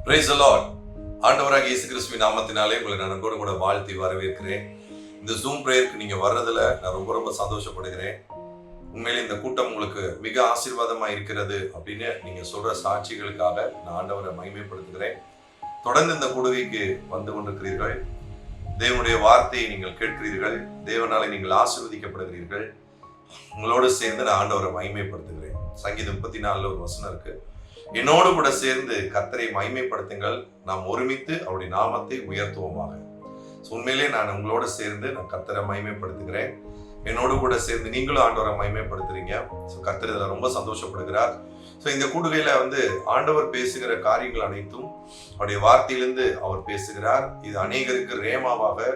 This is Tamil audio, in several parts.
Praise the Lord. ஆண்டவராகிய இயேசு கிறிஸ்துவின் நாமத்தினாலே உங்களை நான் அன்போடு கூட வாழ்த்தி வரவேற்கிறேன். இந்த ஜூம் பிரேயருக்கு நீங்க வர்றதுல நான் ரொம்ப சந்தோஷப்படுகிறேன். உண்மையிலே இந்த கூட்டம் உங்களுக்கு மிக ஆசீர்வாதமா இருக்கிறது அப்படின்னு நீங்க சொல்ற சாட்சிகளுக்காக நான் ஆண்டவரை மகிமைப்படுத்துகிறேன். தொடர்ந்து இந்த கூடுகைக்கு வந்து கொண்டிருக்கிறீர்கள். தேவனுடைய வார்த்தையை நீங்கள் கேட்கிறீர்கள். தேவனாலே நீங்கள் ஆசீர்வதிக்கப்படுகிறீர்கள். உங்களோடு சேர்ந்து நான் ஆண்டவரை மகிமைப்படுத்துகிறேன். சங்கீதம் 34 ஒரு வசனம் இருக்கு. என்னோடு கூட சேர்ந்து கர்த்தரை மகிமைப்படுத்துங்கள், நாம் ஒருமித்து அவருடைய நாமத்தை உயர்த்துவோமாக. உண்மையிலே நான் உங்களோட சேர்ந்து நான் கர்த்தரை மகிமைப்படுத்துகிறேன். என்னோடு கூட சேர்ந்து நீங்களும் ஆண்டவரை மகிமைப்படுத்துறீங்க. கர்த்தர் இதில் ரொம்ப சந்தோஷப்படுகிறார். இந்த கூடுகையில ஆண்டவர் பேசுகிற காரியங்கள் அனைத்தும் அவருடைய வார்த்தையிலிருந்து அவர் பேசுகிறார். இது அநேகருக்கு ரேமாவாக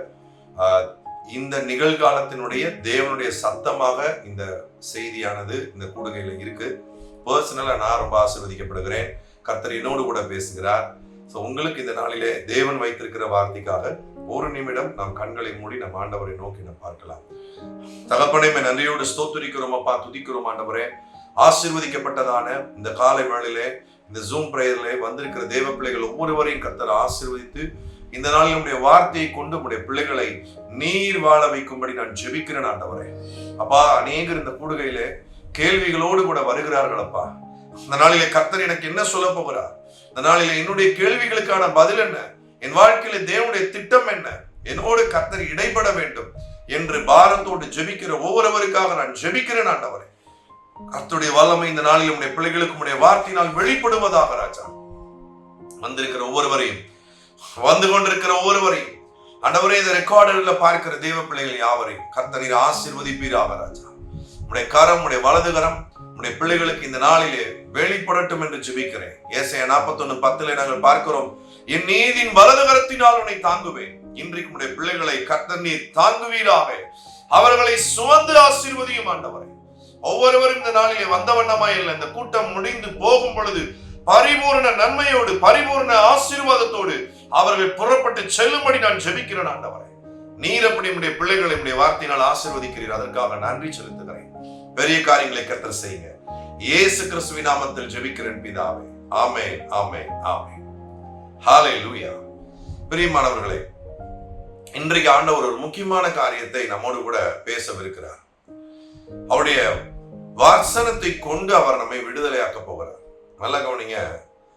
இந்த நிகழ்காலத்தினுடைய தேவனுடைய சத்தமாக இந்த செய்தியானது இந்த கூடுகையில இருக்கு. பர்சனலா நான் ரொம்ப ஆசீர்வதிக்கப்படுகிறேன். கர்த்தர் என்னோடு கூட பேசுகிறார். உங்களுக்கு இந்த நாளிலே தேவன் வைத்திருக்கிற வார்த்தைக்காக ஒரு நிமிடம் நாம் கண்களை மூடி நம் ஆண்டவரை நோக்கி நாம் பார்க்கலாம். தகப்பனே, நன்றியோடு ஸ்தோத்திரிக்கிறோம் அப்பா, துதிக்கிறோம் ஆண்டவரே. ஆசீர்வதிக்கப்பட்டதான இந்த காலை வேளையிலே இந்த ஜூம் பிரேயர்ல வந்திருக்கிற தேவ பிள்ளைகள் ஒவ்வொருவரையும் கர்த்தர் ஆசீர்வதித்து இந்த நாளில் நம்முடைய வார்த்தையை கொண்டு நம்முடைய பிள்ளைகளை நீர் வாழ வைக்கும்படி நான் ஜெபிக்கிறேன் ஆண்டவரே. அப்பா, அநேகர் இந்த கூடுகையிலே கேள்விகளோடு கூட வருகிறார்கள் அப்பா. இந்த நாளிலே கர்த்தர் எனக்கு என்ன சொல்ல போகிறார்? இந்த நாளிலே என்னுடைய கேள்விகளுக்கான பதில் என்ன? என் வாழ்க்கையில தேவனுடைய திட்டம் என்ன? என்னோடு கர்த்தர் இடைப்பட வேண்டும் என்று பாரத்தோடு ஜெபிக்கிற ஒவ்வொருவருக்காக நான் ஜெபிக்கிறேன் ஆண்டவரே. கர்த்தருடைய வல்லமை இந்த நாளில் உடைய பிள்ளைகளுக்கு உடைய வார்த்தையினால் வெளிப்படுவதாக ராஜா. வந்திருக்கிற ஒவ்வொருவரையும், வந்து கொண்டிருக்கிற ஒவ்வொருவரையும் ஆண்டவரே, இந்த ரெக்கார்டர்ல பார்க்கிற தேவ பிள்ளைகள் யாவரையும் கர்த்தர் ஆசீர்வதிப்பீராக ராஜா. உடைய கரம், உடைய வலது கரம் உடைய பிள்ளைகளுக்கு இந்த நாளிலே வெளிப்படட்டும் என்று ஜெபிக்கிறேன். ஏசாயா 41:10 நாங்கள் பார்க்கிறோம், என் நீதியின் வலது கரத்தினால் உன்னை தாங்குவேன். இன்றைக்கு உடைய பிள்ளைகளை கர்த்தர் நீர் தாங்குவீராக. அவர்களை சுமந்து ஆசீர்வதியும் ஆண்டவரே. ஒவ்வொருவரும் இந்த நாளிலே வந்த வண்ணமாய் இல்லை, இந்த கூட்டம் முடிந்து போகும் பொழுது பரிபூர்ண நன்மையோடு பரிபூர்ண ஆசீர்வாதத்தோடு அவர்கள் புறப்பட்டு செல்லும்படி நான் ஜெபிக்கிறேன் ஆண்டவரே. நீர் அப்படி உடைய பிள்ளைகளை உடைய வார்த்தையினால் ஆசீர்வதிக்கிறீர். அதற்காக நன்றி செலுத்துகிறேன். பெரிய காரியங்களை கர்த்தர் செய்யுங்க. இயேசு கிறிஸ்துவின் நாமத்தில் ஜெபிக்கிறேன் பிதாவே. ஆமென், ஆமென், ஆமென். ஹல்லேலூயா. பிரியமானவர்களே, இன்றைக்கு ஆண்டவர் ஒரு முக்கியமான காரியத்தை நம்மோடு கூட பேசவிருக்கிறார். அவருடைய வசனத்தை கொண்டு அவர் நம்மை விடுதலையாக்க போகிறார். நல்லா கவனிங்க.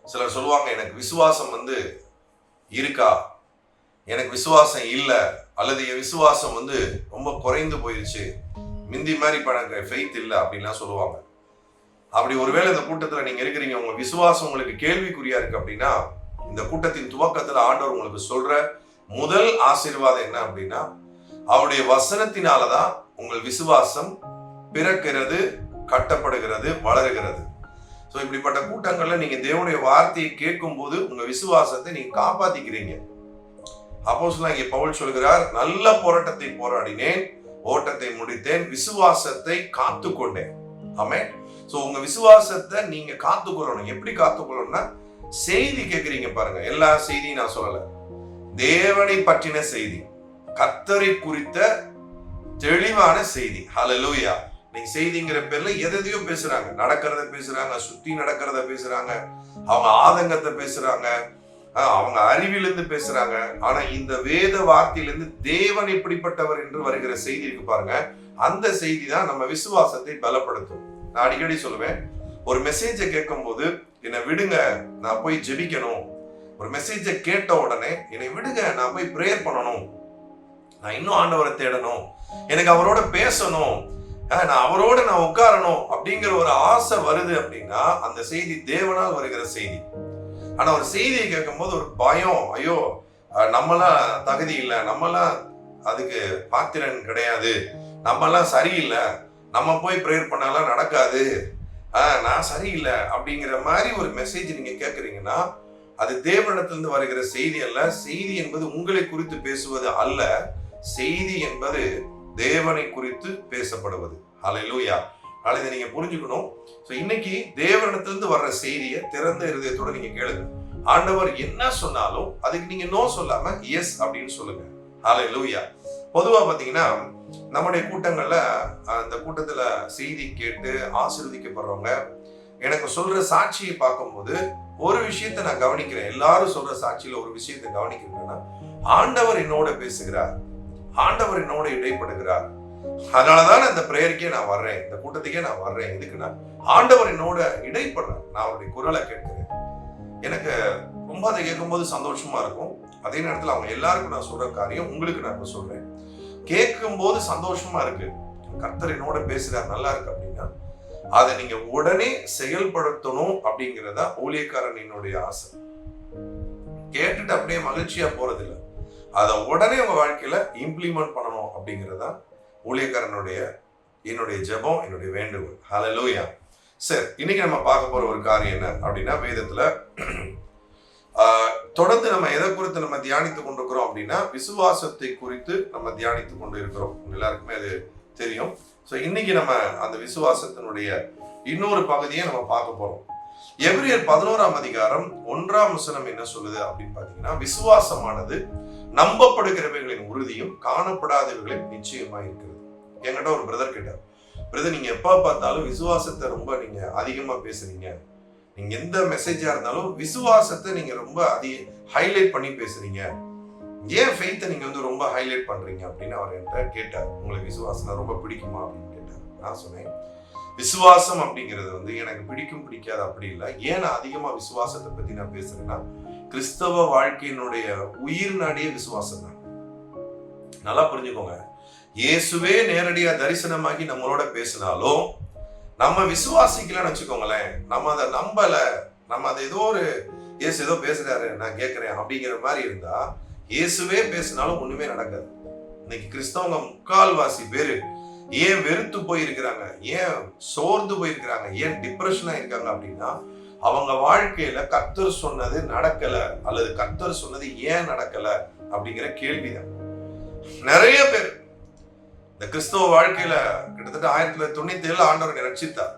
சிலர் சொல்லுவாங்க, எனக்கு விசுவாசம் இருக்கா, எனக்கு விசுவாசம் இல்லை, அல்லது என் விசுவாசம் ரொம்ப குறைந்து போயிருச்சு, மிந்தி மாதிரி இப்ப எனக்கு ஃபெய்த் இல்லை அப்படின்லாம் சொல்லுவாங்க. அப்படி ஒருவேளை இந்த கூட்டத்துல நீங்க இருக்கிறீங்க, உங்க விசுவாசம் உங்களுக்கு கேள்விக்குறியா இருக்கு அப்படின்னா, இந்த கூட்டத்தின் துவக்கத்துல ஆண்டவர் உங்களுக்கு சொல்ற முதல் ஆசீர்வாதம் என்ன அப்படின்னா, அவருடைய வசனத்தினாலதான் உங்கள் விசுவாசம் பிறக்கிறது, கட்டப்படுகிறது, வளருகிறது. இப்படிப்பட்ட கூட்டங்கள்ல நீங்க தேவனுடைய வார்த்தையை கேட்கும் போது உங்க விசுவாசத்தை நீங்க காப்பாத்திக்கிறீங்க. அப்போஸ்தலனாகிய பவுல் சொல்கிறார், நல்ல போராட்டத்தை போராடினேன், ஓட்டத்தை முடித்தேன், விசுவாசத்தை காத்துக்கொண்டேன். ஆமென். உங்க விசுவாசத்தை நீங்க காத்துக்கொள்ளணும். எப்படி காத்துக்கொள்ளணும்னா, செய்தி கேட்கிறீங்க பாருங்க. எல்லா செய்தியும் நான் சொல்லல, தேவனை பற்றின செய்தி, கர்த்தரை குறித்த தெளிவான செய்தி. ஹல்லேலூயா. நீங்க செய்திங்கிற பேர்ல எதையோ பேசுறாங்க, நடக்கிறத பேசுறாங்க, சுத்தி நடக்கிறத பேசுறாங்க, அவங்க ஆதங்கத்தை பேசுறாங்க, அவங்க அறிவிலிருந்து பேசுறாங்க. ஆனா இந்த வேத வார்த்தையிலிருந்து தேவன் எப்படிப்பட்டவர் என்று வருகிற செய்தி இருக்கு பாருங்க, அந்த செய்தி தான் நம்ம விசுவாசத்தை பலப்படுத்தும். நான் அடிக்கடி சொல்லுவேன், ஒரு மெசேஜை கேட்கும் போது என்னை விடுங்க, நான் போய் ஜெபிக்கணும். ஒரு மெசேஜை கேட்ட உடனே என்னை விடுங்க, நான் போய் பிரேயர் பண்ணணும், நான் இன்னும் ஆண்டவரை தேடணும், எனக்கு அவரோட பேசணும், நான் உட்காரணும் அப்படிங்கிற ஒரு ஆசை வருது அப்படின்னா அந்த செய்தி தேவனால் வருகிற செய்தி. ஆனா ஒரு செய்தியை கேட்கும் போது ஒரு பயம், ஐயோ நம்மளாம் தகுதி இல்லை, நம்மளாம் அதுக்கு பாத்திரன் கிடையாது, நம்மளாம் சரியில்லை, நம்ம போய் பிரேயர் பண்ணாலாம் நடக்காது, நான் சரியில்லை அப்படிங்கிற மாதிரி ஒரு மெசேஜ் நீங்க கேட்குறீங்கன்னா அது தேவனிடத்திலிருந்து வருகிற செய்தி அல்ல. செய்தி என்பது உங்களை குறித்து பேசுவது அல்ல, செய்தி என்பது தேவனை குறித்து பேசப்படுவது. ஹல்லேலூயா. இதை நீங்க புரிஞ்சுக்கணும். இன்னைக்கு தேவனிடத்திலிருந்து வர்ற செய்தியை திறந்த இருதயத்தோட நீங்க கேளுங்க. ஆண்டவர் என்ன சொன்னாலும் அதுக்கு நீங்க நோ சொல்லாம எஸ் அப்படின்னு சொல்லுங்க. ஹல்லேலூயா. பொதுவா பாத்தீங்கன்னா நம்முடைய கூட்டங்கள்ல, அந்த கூட்டத்துல செய்தி கேட்டு ஆசீர்வதிக்கப்படுறவங்க எனக்கு சொல்ற சாட்சியை பார்க்கும்போது ஒரு விஷயத்தை நான் கவனிக்கிறேன், எல்லாரும் சொல்ற சாட்சியில ஒரு விஷயத்தை கவனிக்கிறேன்னா, ஆண்டவர் என்னோட பேசுகிறார், ஆண்டவர் என்னோட இடைப்படுகிறார். அதனாலதான் இந்த பிரேயருக்கே நான் வர்றேன், இந்த கூட்டத்துக்கே நான் வர்றேன். இதுக்குன்னா ஆண்டவர் என்னோட இடைப்படுறேன், நான் அவருடைய குரலை கேட்கிறேன். எனக்கு ரொம்ப அதை கேட்கும் போது சந்தோஷமா இருக்கும். அதே நேரத்தில் அவங்க எல்லாருக்கும் நான் சொல்ற காரியம் உங்களுக்கு நான் இப்ப சொல்றேன். கேட்கும் போது சந்தோஷமா இருக்கு, கர்த்தர் என்னோட பேசுறார், நல்லா இருக்கு அப்படின்னா அதை நீங்க உடனே செயல்படுத்தணும் அப்படிங்கிறதா ஊழியக்காரன் என்னுடைய ஆசை. கேட்டுட்டு அப்படியே மகிழ்ச்சியா போறது இல்லை, அதை உடனே உங்க வாழ்க்கையில இம்ப்ளிமெண்ட் பண்ணணும் அப்படிங்கிறதா ஊழியக்காரனுடைய என்னுடைய ஜெபம், என்னுடைய வேண்டுகோள். ஹல்லேலூயா. சரி, இன்னைக்கு நம்ம பார்க்க போற ஒரு காரியம் என்ன அப்படின்னா, வேதத்துல தொடர்ந்து நம்ம எதை குறித்து நம்ம தியானித்துக் கொண்டிருக்கிறோம் அப்படின்னா, விசுவாசத்தை குறித்து நம்ம தியானித்துக் கொண்டு இருக்கிறோம். எல்லாருக்குமே அது தெரியும். ஸோ இன்னைக்கு நம்ம அந்த விசுவாசத்தினுடைய இன்னொரு பகுதியை நம்ம பார்க்க போறோம். எபிரேயர் 11ஆம் அதிகாரம் 1ஆம் வசனம் என்ன சொல்லுது அப்படின்னு பாத்தீங்கன்னா, விசுவாசமானது நம்பப்படுகிறவைகளின் உறுதியும் காணப்படாதவைகளின் நிச்சயமா இருக்கிறது. என்கிட்ட ஒரு பிரதர் கேட்டார், பிரதர் நீங்க எப்ப பார்த்தாலும் விசுவாசத்தை ரொம்ப நீங்க அதிகமா பேசுறீங்க, நீங்க எந்த மெசேஜா இருந்தாலும் விசுவாசத்தை நீங்க ரொம்ப ஹைலைட் பண்ணி பேசுறீங்க, ஏன் ஃபெய்த்தை நீங்க ரொம்ப ஹைலைட் பண்றீங்க அப்படின்னு அவர் என்கிட்ட கேட்டார். உங்களுக்கு விசுவாசம் ரொம்ப பிடிக்குமா அப்படின்னு கேட்டார். நான் சொன்னேன், விசுவாசம் அப்படிங்கிறது எனக்கு பிடிக்கும் பிடிக்காது அப்படி இல்லை. ஏன் நான் அதிகமா விசுவாசத்தை பத்தி நான் பேசுறேன்னா, கிறிஸ்தவ வாழ்க்கையினுடைய உயிர் நாடிய விசுவாசம் தான். நல்லா புரிஞ்சுக்கோங்க, இயேசுவே நேரடியா தரிசனமாகி நம்மளோட பேசினாலும் நம்ம விசுவாசிக்கலன்னு வச்சுக்கோங்களேன், நம்ம அதை நம்பல, நம்ம அதை ஏதோ ஒரு இயேசு ஏதோ பேசுறாரு நான் கேட்கிறேன் அப்படிங்கிற மாதிரி இருந்தா, இயேசுவே பேசினாலும் ஒண்ணுமே நடக்காது. இன்னைக்கு கிறிஸ்தவங்க முக்கால்வாசி பேரு ஏன் வெறுத்து போயிருக்கிறாங்க, ஏன் சோர்ந்து போயிருக்கிறாங்க, ஏன் டிப்ரெஷனா இருக்காங்க அப்படின்னா, அவங்க வாழ்க்கையில கர்த்தர் சொன்னது நடக்கல, அல்லது கர்த்தர் சொன்னது ஏன் நடக்கல அப்படிங்கிற கேள்விதான். நிறைய பேர் இந்த கிறிஸ்தவ வாழ்க்கையில கிட்டத்தட்ட 1997 ஆண்டவர் ரட்சித்தார்.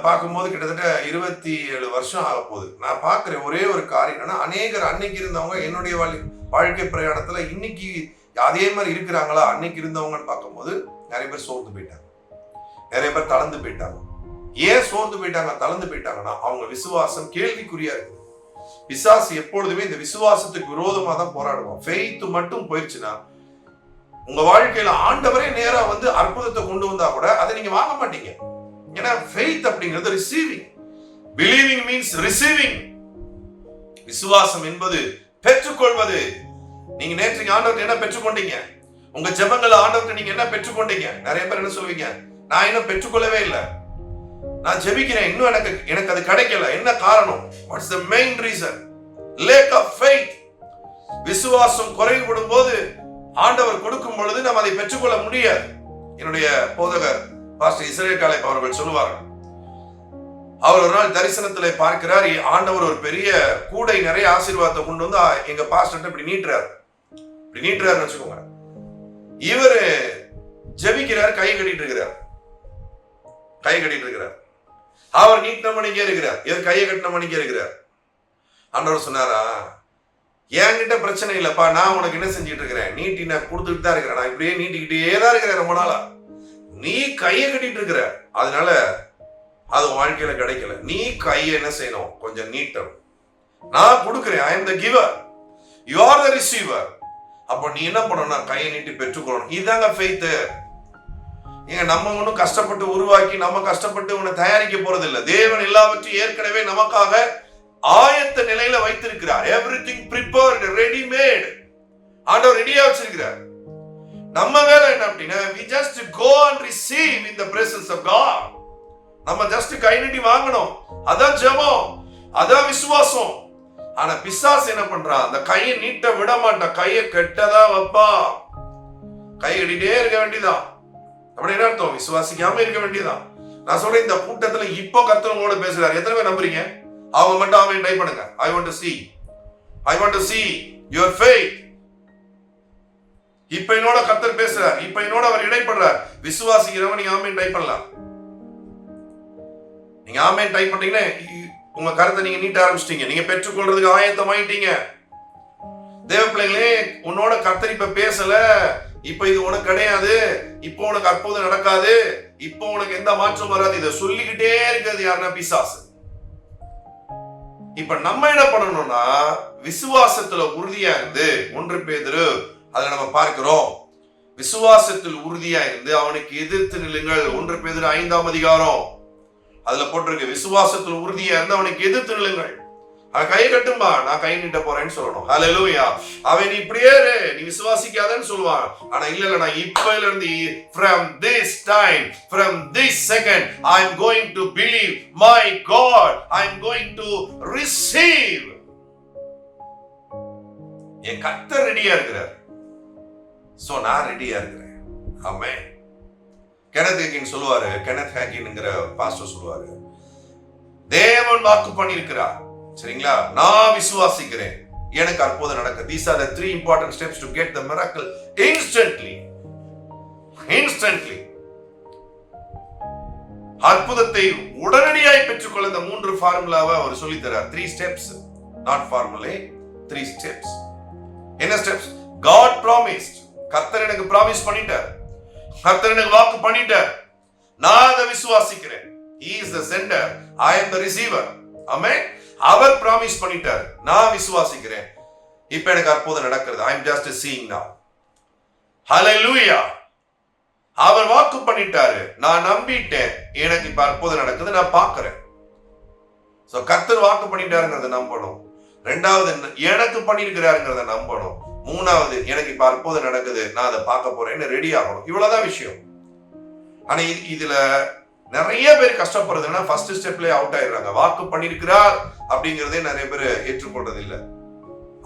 பார்க்கும்போது கிட்டத்தட்ட 27 வருஷம் ஆக போகுது. நான் பார்க்கிறேன் ஒரே ஒரு காரியம் என்னன்னா, அநேகர் அன்னைக்கு இருந்தவங்க என்னுடைய வாழ்க்கை பிரயாணத்துல இன்னைக்கு அதே மாதிரி இருக்கிறாங்களா அன்னைக்கு இருந்தவங்கன்னு பார்க்கும்போது நிறைய பேர் சோர்ந்து போயிட்டாங்க, நிறைய பேர் தளர்ந்து போயிட்டாங்க. ஏன் சோர்ந்து போயிட்டாங்க, தளர்ந்து போயிட்டாங்கன்னா, அவங்க விசுவாசம் கேள்விக்குறியா இருக்கு. பிசாசு எப்பொழுதுமே இந்த விசுவாசத்துக்கு விரோதமா தான் போராடுவோம். ஃபெய்த் மட்டும் போயிடுச்சுன்னா, உங்க வாழ்க்கையில ஆண்டவரே நேரா அற்புதத்தை கொண்டு வந்தா கூட அதை நீங்க வாங்க மாட்டீங்க. ஏன்னா ஃபெய்த் அப்படிங்கிறது ரிசீவிங். Believing means receiving. விசுவாசம் என்பது பெற்றுக்கொள்வது. நீங்க நேற்று ஆண்டவர்கிட்ட என்ன பெற்றுக்கொண்டீங்க, உங்க ஜெபங்களை ஆண்டவர்கிட்ட நீங்க என்ன பெற்றுக்கொண்டீங்க? நிறைய பேர் என்ன சொல்லுவீங்க, நான் இன்னும் பெற்றுக்கொள்ளவே இல்லை, நான் ஜெபிக்கிறேன், இன்னும் எனக்கு அது கிடைக்கல. என்ன காரணம்? What's the main reason? Lack of faith. விசுவாசம் குறைபடும் போது ஆண்டவர் கொடுக்கும் பொழுது நம்ம அதை பெற்றுக்கொள்ள முடியாது. என்னுடைய போதகர் பாஸ்டர் இஸ்ரேல் காலேப் அவர்கள் சொல்லுவார்கள், அவர் ஒரு நாள் தரிசனத்துல பார்க்கிறார், ஆண்டவர் ஒரு பெரிய கூடை நிறைய ஆசீர்வாதத்தை கொண்டு வந்து எங்க பாஸ்டர் இப்படி நீட்டுறாருன்னு வச்சுக்கோங்க. இவரு ஜெபிக்கிறார், கை கட்டிட்டு இருக்கிறார். அவர் நீட்டின மணிக்கே இருக்கிறார், இவர் கையை கட்டின மணிக்கே இருக்கிறார். ஆண்டவர் சொன்னாரா, என்கிட்ட பிரச்சனை இல்லப்பா, நான் உனக்கு என்ன செஞ்சுட்டு இருக்கிறேன், நீட்டி நான் கொடுத்துட்டு தான் இருக்கிறேன், நான் இப்படியே நீட்டிக்கிட்டே தான் இருக்கிறேன் ரொம்ப நாளா, நீ கையை கட்டிட்டு இருக்கிற, அதனால அது வாழ்க்கையில கிடைக்கல. நீ கையை என்ன செய்யணும், கொஞ்சம் நீட்டணும். நான் கொடுக்கிறேன், I am the giver, you are the receiver. அப்போ நீ என்ன பண்ணணும், கையை நீட்டி பெற்றுக்கொள்ளணும். இதாங்க ஃபெய்த். ஏங்க நம்ம ஒன்றும் கஷ்டப்பட்டு உருவாக்கி நம்ம கஷ்டப்பட்டு உன்னை தயாரிக்க போறது இல்லை. தேவன் எல்லாவற்றையும் ஏற்கனவே நமக்காக ஆயத்த நிலையில வைத்திருக்கிறார். Everything prepared, ready made. ஆண்டவர் ரெடியா வச்சிருக்கிறார். நம்ம வேலை என்ன அப்படின்னா, we just go and receive in the presence of God. நம்ம ஜஸ்ட் கை நீட்டி வாங்கணும். அதான் ஜெபம், அதான் விசுவாசம். ஆனா பிசாசு என்ன பண்றான், அந்த கையை நீட்ட விட மாட்டான், கையை கெட்டதா வைப்பா. கை கட்டிட்டே இருக்க வேண்டியதான். அப்படி என்ன அர்த்தம், விசுவாசிக்காம இருக்க வேண்டியதான். நான் சொல்றேன், இந்த கூட்டத்துல இப்போ கர்த்தர் உங்களோட பேசுறாரு. எத்தனை பேர் நம்புறீங்க? அவங்க மட்டும் ஆமென் டைப் பண்ணுங்க. I want to see your faith. இப்ப என்னோட கர்த்தர் பேசுறார், இப்ப என்னோட அவர் இடைப்படுறார். விசுவாசிக்கிறவங்க நீங்க ஆமென் டைப் பண்ணலாம். நீங்க ஆமென் டைப் பண்ணீங்கன்னா உங்க கருத்தை நீங்க நீட்ட ஆரம்பிச்சிட்டீங்க, நீங்க பெற்றுக்கொள்றதுக்கு ஆயத்தமாயிட்டீங்க. தேவ பிள்ளைகளே, உன்னோட கர்த்தர் இப்ப பேசல, இப்ப இது உனக்கு கிடையாது, இப்போ உனக்கு அற்புதம் நடக்காது, இப்போ உனக்கு எந்த மாற்றம் வராது, இதை சொல்லிக்கிட்டே இருக்கிறது யாருன்னா பிசாசு. இப்ப நம்ம என்ன பண்ணணும்னா விசுவாசத்துல உறுதியா இருந்து 1 பேதுரு அதுல நம்ம பார்க்கிறோம், விசுவாசத்தில் உறுதியா இருந்து அவனுக்கு எதிர்த்து நில்லுங்கள். 1 பேதுரு 5ஆம் அதிகாரம் அதுல போட்டிருக்கு, விசுவாசத்தில் உறுதியா இருந்து அவனுக்கு எதிர்த்து நில்லுங்கள். கை கட்டும்பா, நான் கை நீட்ட போறேன்னு சொல்லணும். ஹல்லேலூயா. அவன் இப்படியே நீ விசுவாசிக்காதன்னு சொல்லுவான். ஆனா இல்ல, நான் இப்பல இருந்து from this time, from this second, I am going to believe my God. I am going to receive. என் கர்த்தர் ரெடியா இருக்கிறார். சோ நான் ரெடியா இருக்கிறேன். ஆமென். கெனத் ஹேகின் சொல்லுவாரு, கெனத் ஹேகின்ங்கிற பாஸ்டர் சொல்லுவாரு, தேவன் வாக்கு பண்ணியிருக்கிறார், சரிங்களா, நான் விசுவாசிக்கிறேன், எனக்கு அற்புதம் நடக்க. These are the 3 important steps to get the miracle instantly. அற்புதத்தை உடனடியாய் பெற்றுக்கொள்ள இந்த 3 ஃபார்முலாவை அவர் சொல்லி தரார். 3 steps, not formula, 3 steps. என்ன ஸ்டெப்ஸ்? God promised. கர்த்தர் எனக்கு ப்ராமிஸ் பண்ணிட்டார், கர்த்தர் எனக்கு வாக்கு பண்ணிட்டார், நான் அதை விசுவாசிக்கிறேன். He is the sender, I am the receiver. Amen. அவர் ப்ராமிஸ் பண்ணிட்டார், நான் விசுவாசிக்கிறேன், இப்ப எனக்கு அற்புதம் நடக்கிறது. I am just seeing now. Hallelujah. அவர் வாக்கு பண்ணிட்டாரு, நான் நம்பிட்டேன், எனக்கு இப்ப அற்புதம் நடக்குது, நான் பார்க்கிறேன். சோ கர்த்தர் வாக்கு பண்ணிட்டாருங்கிறத நம்பணும். 2வது எனக்கு பண்ணியிருக்கிறாருங்கிறத நம்பணும். 3வது எனக்கு இப்ப அற்புதம் நடக்குது, நான் அதை பார்க்க போறேன்னு ரெடி ஆகணும். இவ்வளவுதான் விஷயம். ஆனா இதுல நிறைய பேர் கஷ்டப்படுறதுன்னா ஃபர்ஸ்ட் ஸ்டெப்லயே அவுட் ஆயிடுறாங்க. வாக்கு பண்ணிருக்கிறார் அப்படிங்கறதே நிறைய பேர் ஏற்றுக்கொள்றது இல்லை.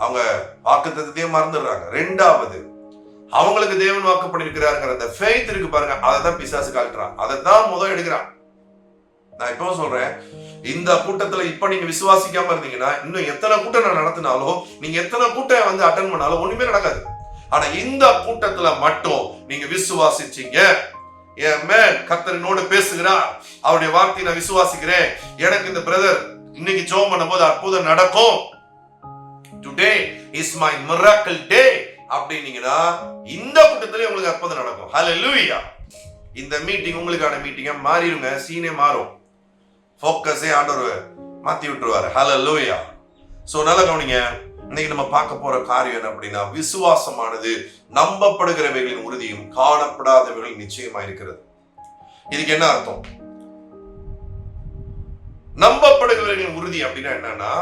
அவங்க வாக்குத்தத்தத்தையே மறந்துடுறாங்க. 2வது அவங்களுக்கு தேவன் வாக்கு பண்ணிருக்கிறாருங்கிற அந்த ஃபெய்த் இருக்கு பாருங்க, அதை தான் பிசாசு காட்டுறான், அதை தான் முதல் எடுக்கிறான். நான் இப்போ சொல்றேன், இந்த கூட்டத்துல இப்ப நீங்க விசுவாசிக்காம இருந்தீங்கன்னா இன்னும் எத்தனை கூட்டம் நான் நடத்தினாலும், நீங்க எத்தனை கூட்டம் அட்டன் பண்ணாலும் ஒண்ணுமே நடக்காது. ஆனா இந்த கூட்டத்துல மட்டும் நீங்க விசுவாசிச்சீங்க, கர்த்தரினோடு பேசுகிறார், அவருடைய வார்த்தையை நான் விசுவாசிக்கிறேன், எனக்கு இந்த பிரதர் இன்னைக்கு ஜெபம் பண்ணும்போது அற்புதம் நடக்கும், டுடே இஸ் மை மிராக்கிள் டே அப்படின்னீங்கன்னா இந்த கூட்டத்திலே உங்களுக்கு அற்புதம் நடக்கும். ஹல்லேலூயா. இந்த மீட்டிங் உங்களுக்கான மீட்டிங்கா மாறிடுங்க, சீனே மாறும், ஃபோக்கஸே ஆண்டவர் மாத்தி விட்டுருவாரு. ஹல்லேலூயா. சோ நல்ல கவனிங்க, இன்னைக்கு நம்ம பார்க்க போற காரியம் என்ன அப்படின்னா, விசுவாசமானது நம்பப்படுகிறவைகளின் உறுதியும் காணப்படாதவைகளின் நிச்சயமா இருக்கிறது. இதுக்கு என்ன அர்த்தம்? நம்பப்படுகிறவர்களின் உறுதி அப்படின்னா என்னன்னா,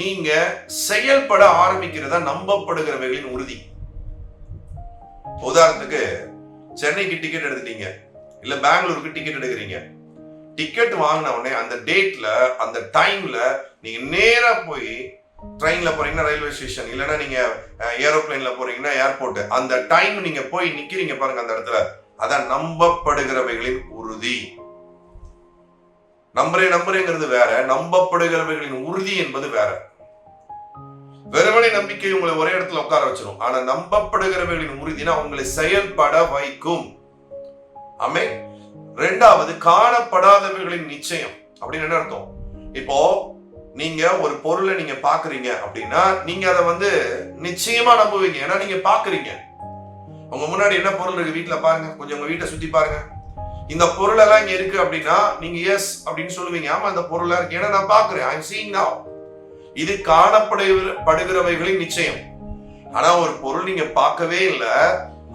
நீங்க செயல்பட ஆரம்பிக்கிறதா நம்பப்படுகிறவைகளின் உறுதி. உதாரணத்துக்கு சென்னைக்கு டிக்கெட் எடுத்துட்டீங்க, இல்ல பெங்களூருக்கு டிக்கெட் எடுக்கிறீங்க. டிக்கெட் வாங்கின உடனே அந்த டேட்ல அந்த டைம்ல நீங்க நேரா போய் ட்ரெயின்ல போறீங்கன்னா ரயில்வே ஸ்டேஷன், இல்லைன்னா நீங்க ஏரோப்ளைன்ல போறீங்கன்னா ஏர்போர்ட், அந்த டைம் நீங்க போய் நிக்கிறீங்க பாருங்க அந்த இடத்துல, அதான் நம்பப்படுகிறவைகளின் உறுதி. நம்புறேங்கிறது வேற, நம்பப்படுகிறவைகளின் உறுதி என்பது வேற. வெறுமனே நம்பிக்கை உங்களை ஒரே இடத்துல உட்கார வச்சிடும், ஆனா நம்பப்படுகிறவைகளின் உறுதினா உங்களை செயல்பட வைக்கும். ஆமென். 2வது காணப்படாதவைகளின் நிச்சயம் அப்படின்னு என்ன அர்த்தம்? இப்போ நீங்க ஒரு பொருளை நீங்க பாக்குறீங்க அப்படின்னா நீங்க அதை நிச்சயமா நம்புவீங்க, ஏன்னா நீங்க பாக்குறீங்க. உங்க முன்னாடி என்ன பொருள் இருக்கு வீட்டுல பாருங்க, கொஞ்சம் உங்க வீட்டை சுத்தி பாருங்க. இந்த பொருள் எல்லாம் இங்க இருக்கு அப்படின்னா நீங்க எஸ் அப்படின்னு சொல்லுவீங்க, ஆமா இந்த பொருளா இருக்கு, ஏன்னா நான் பாக்குறேன், ஐ அம் சீயிங் நவ. இது காணப்படுகிறவைகளின் நிச்சயம். ஆனா ஒரு பொருள் நீங்க பார்க்கவே இல்லை,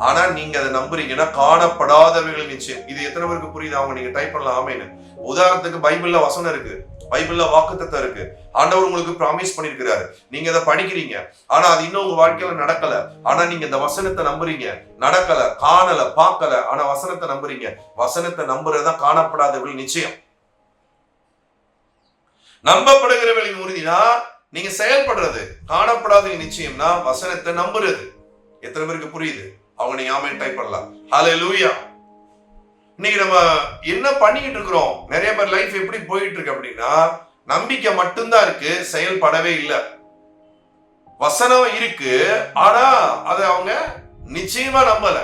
ஆனா நீங்க அதை நம்புறீங்கன்னா காணப்படாதவைகளின் நிச்சயம். இது எத்தனை பேருக்கு புரியுது? அவங்க நீங்க டைப் பண்ணலாம் ஆமேன்னு. உதாரணத்துக்கு பைபிள்ல வசனம் இருக்கு, பைபிள்ல வாக்குத்தத்தம் இருக்கு, ஆண்டவர் உங்களுக்கு ப்ராமிஸ் பண்ணிருக்கிறாரு, நீங்க அதை படிக்கிறீங்க, ஆனா அது இன்னும் உங்க வாழ்க்கையில நடக்கல, ஆனா நீங்க இந்த வசனத்தை நம்புறீங்க, நடக்கல, காணல, பார்க்கல, ஆனா வசனத்தை நம்புறீங்க. வசனத்தை நம்புறதுதான் காணப்படாதவர்கள் நிச்சயம். நம்பப்படுகிறவர்களின் உறுதினா நீங்க செயல்படுறது, காணப்படாத நிச்சயம்னா வசனத்தை நம்புறது. எத்தனை பேருக்கு புரியுது? அவங்க நீங்க ஆமென் டைப் பண்ணலாம். ஹல்லேலூயா. இன்னைக்கு நம்ம என்ன பண்ணிக்கிட்டு இருக்கிறோம்? நிறைய பேர் லைஃப் எப்படி போயிட்டு இருக்கு அப்படின்னா, நம்பிக்கை மட்டும்தான் இருக்கு, செயல்படவே இல்லை. வசனம் இருக்கு, ஆனா அதை அவங்க நிச்சயமா நம்பல.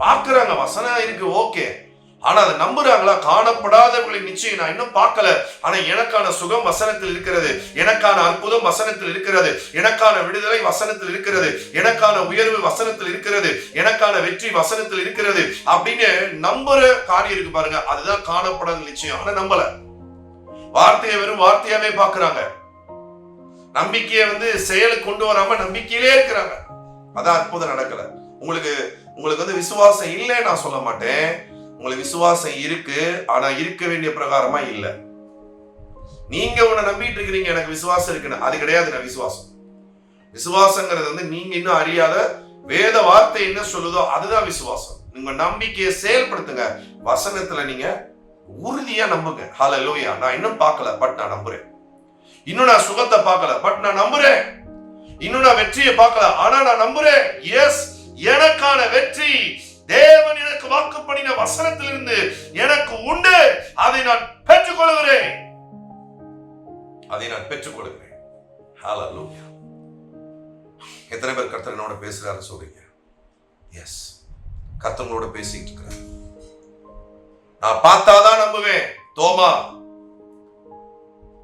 பாக்குறாங்க வசனம் இருக்கு ஓகே, ஆனா அதை நம்புறாங்களா? காணப்படாதவர்களின் நிச்சயம் நான் இன்னும் பார்க்கல, ஆனா எனக்கான சுகம் வசனத்தில் இருக்கிறது, எனக்கான அற்புதம் வசனத்தில் இருக்கிறது, எனக்கான விடுதலை வசனத்தில் இருக்கிறது, எனக்கான உயர்வு வசனத்தில் இருக்கிறது, எனக்கான வெற்றி வசனத்தில் இருக்கிறது அப்படின்னு நம்புற காரியம் இருக்கு பாருங்க, அதுதான் காணப்படாத நிச்சயம். ஆனா நம்பல. வார்த்தையை வெறும் வார்த்தையாவே பாக்குறாங்க. நம்பிக்கையை செயலுக்கு கொண்டு வராம நம்பிக்கையிலே இருக்கிறாங்க. அதான் அற்புதம் நடக்கல. உங்களுக்கு விசுவாசம் இல்லை நான் சொல்ல மாட்டேன். உங்களுக்கு விசுவாசம் இருக்கு, ஆனா இருக்க வேண்டிய பிரகாரமா இல்ல. நீங்க உன்னை நம்பிட்டு இருக்கிறீங்க எனக்கு விசுவாசம் இருக்குன்னு, அது கிடையாது. விசுவாசம் விசுவாசங்கிறது நீங்க இன்னும் அறியாத வேத வார்த்தை என்ன சொல்லுதோ அதுதான் விசுவாசம். உங்க நம்பிக்கையை செயல்படுத்துங்க. வசனத்துல நீங்க உறுதியா நம்புங்க. ஹல்லேலூயா. நான் இன்னும் பார்க்கல, பட் நான் நம்புறேன். இன்னும் நான் சுகத்தை பார்க்கல, பட் நான் நம்புறேன். இன்னும் நான் வெற்றியை பார்க்கல, ஆனா நான் நம்புறேன். எஸ், எனக்கான வெற்றி தேவன் எனக்கு வாக்கு பண்ணின வசனத்திலிருந்து எனக்கு உண்டு. அதை நான் பெற்றுக்கொள்கிறேன். ஹல்லேலூயா. எத்தனை பேர் கர்த்தர் என்னோட பேசுறாரு சொல்றீங்க? எஸ், கர்த்தரோட பேசிட்டு இருக்கிறார். நான் பார்த்தாதான் நம்புவேன். தோமா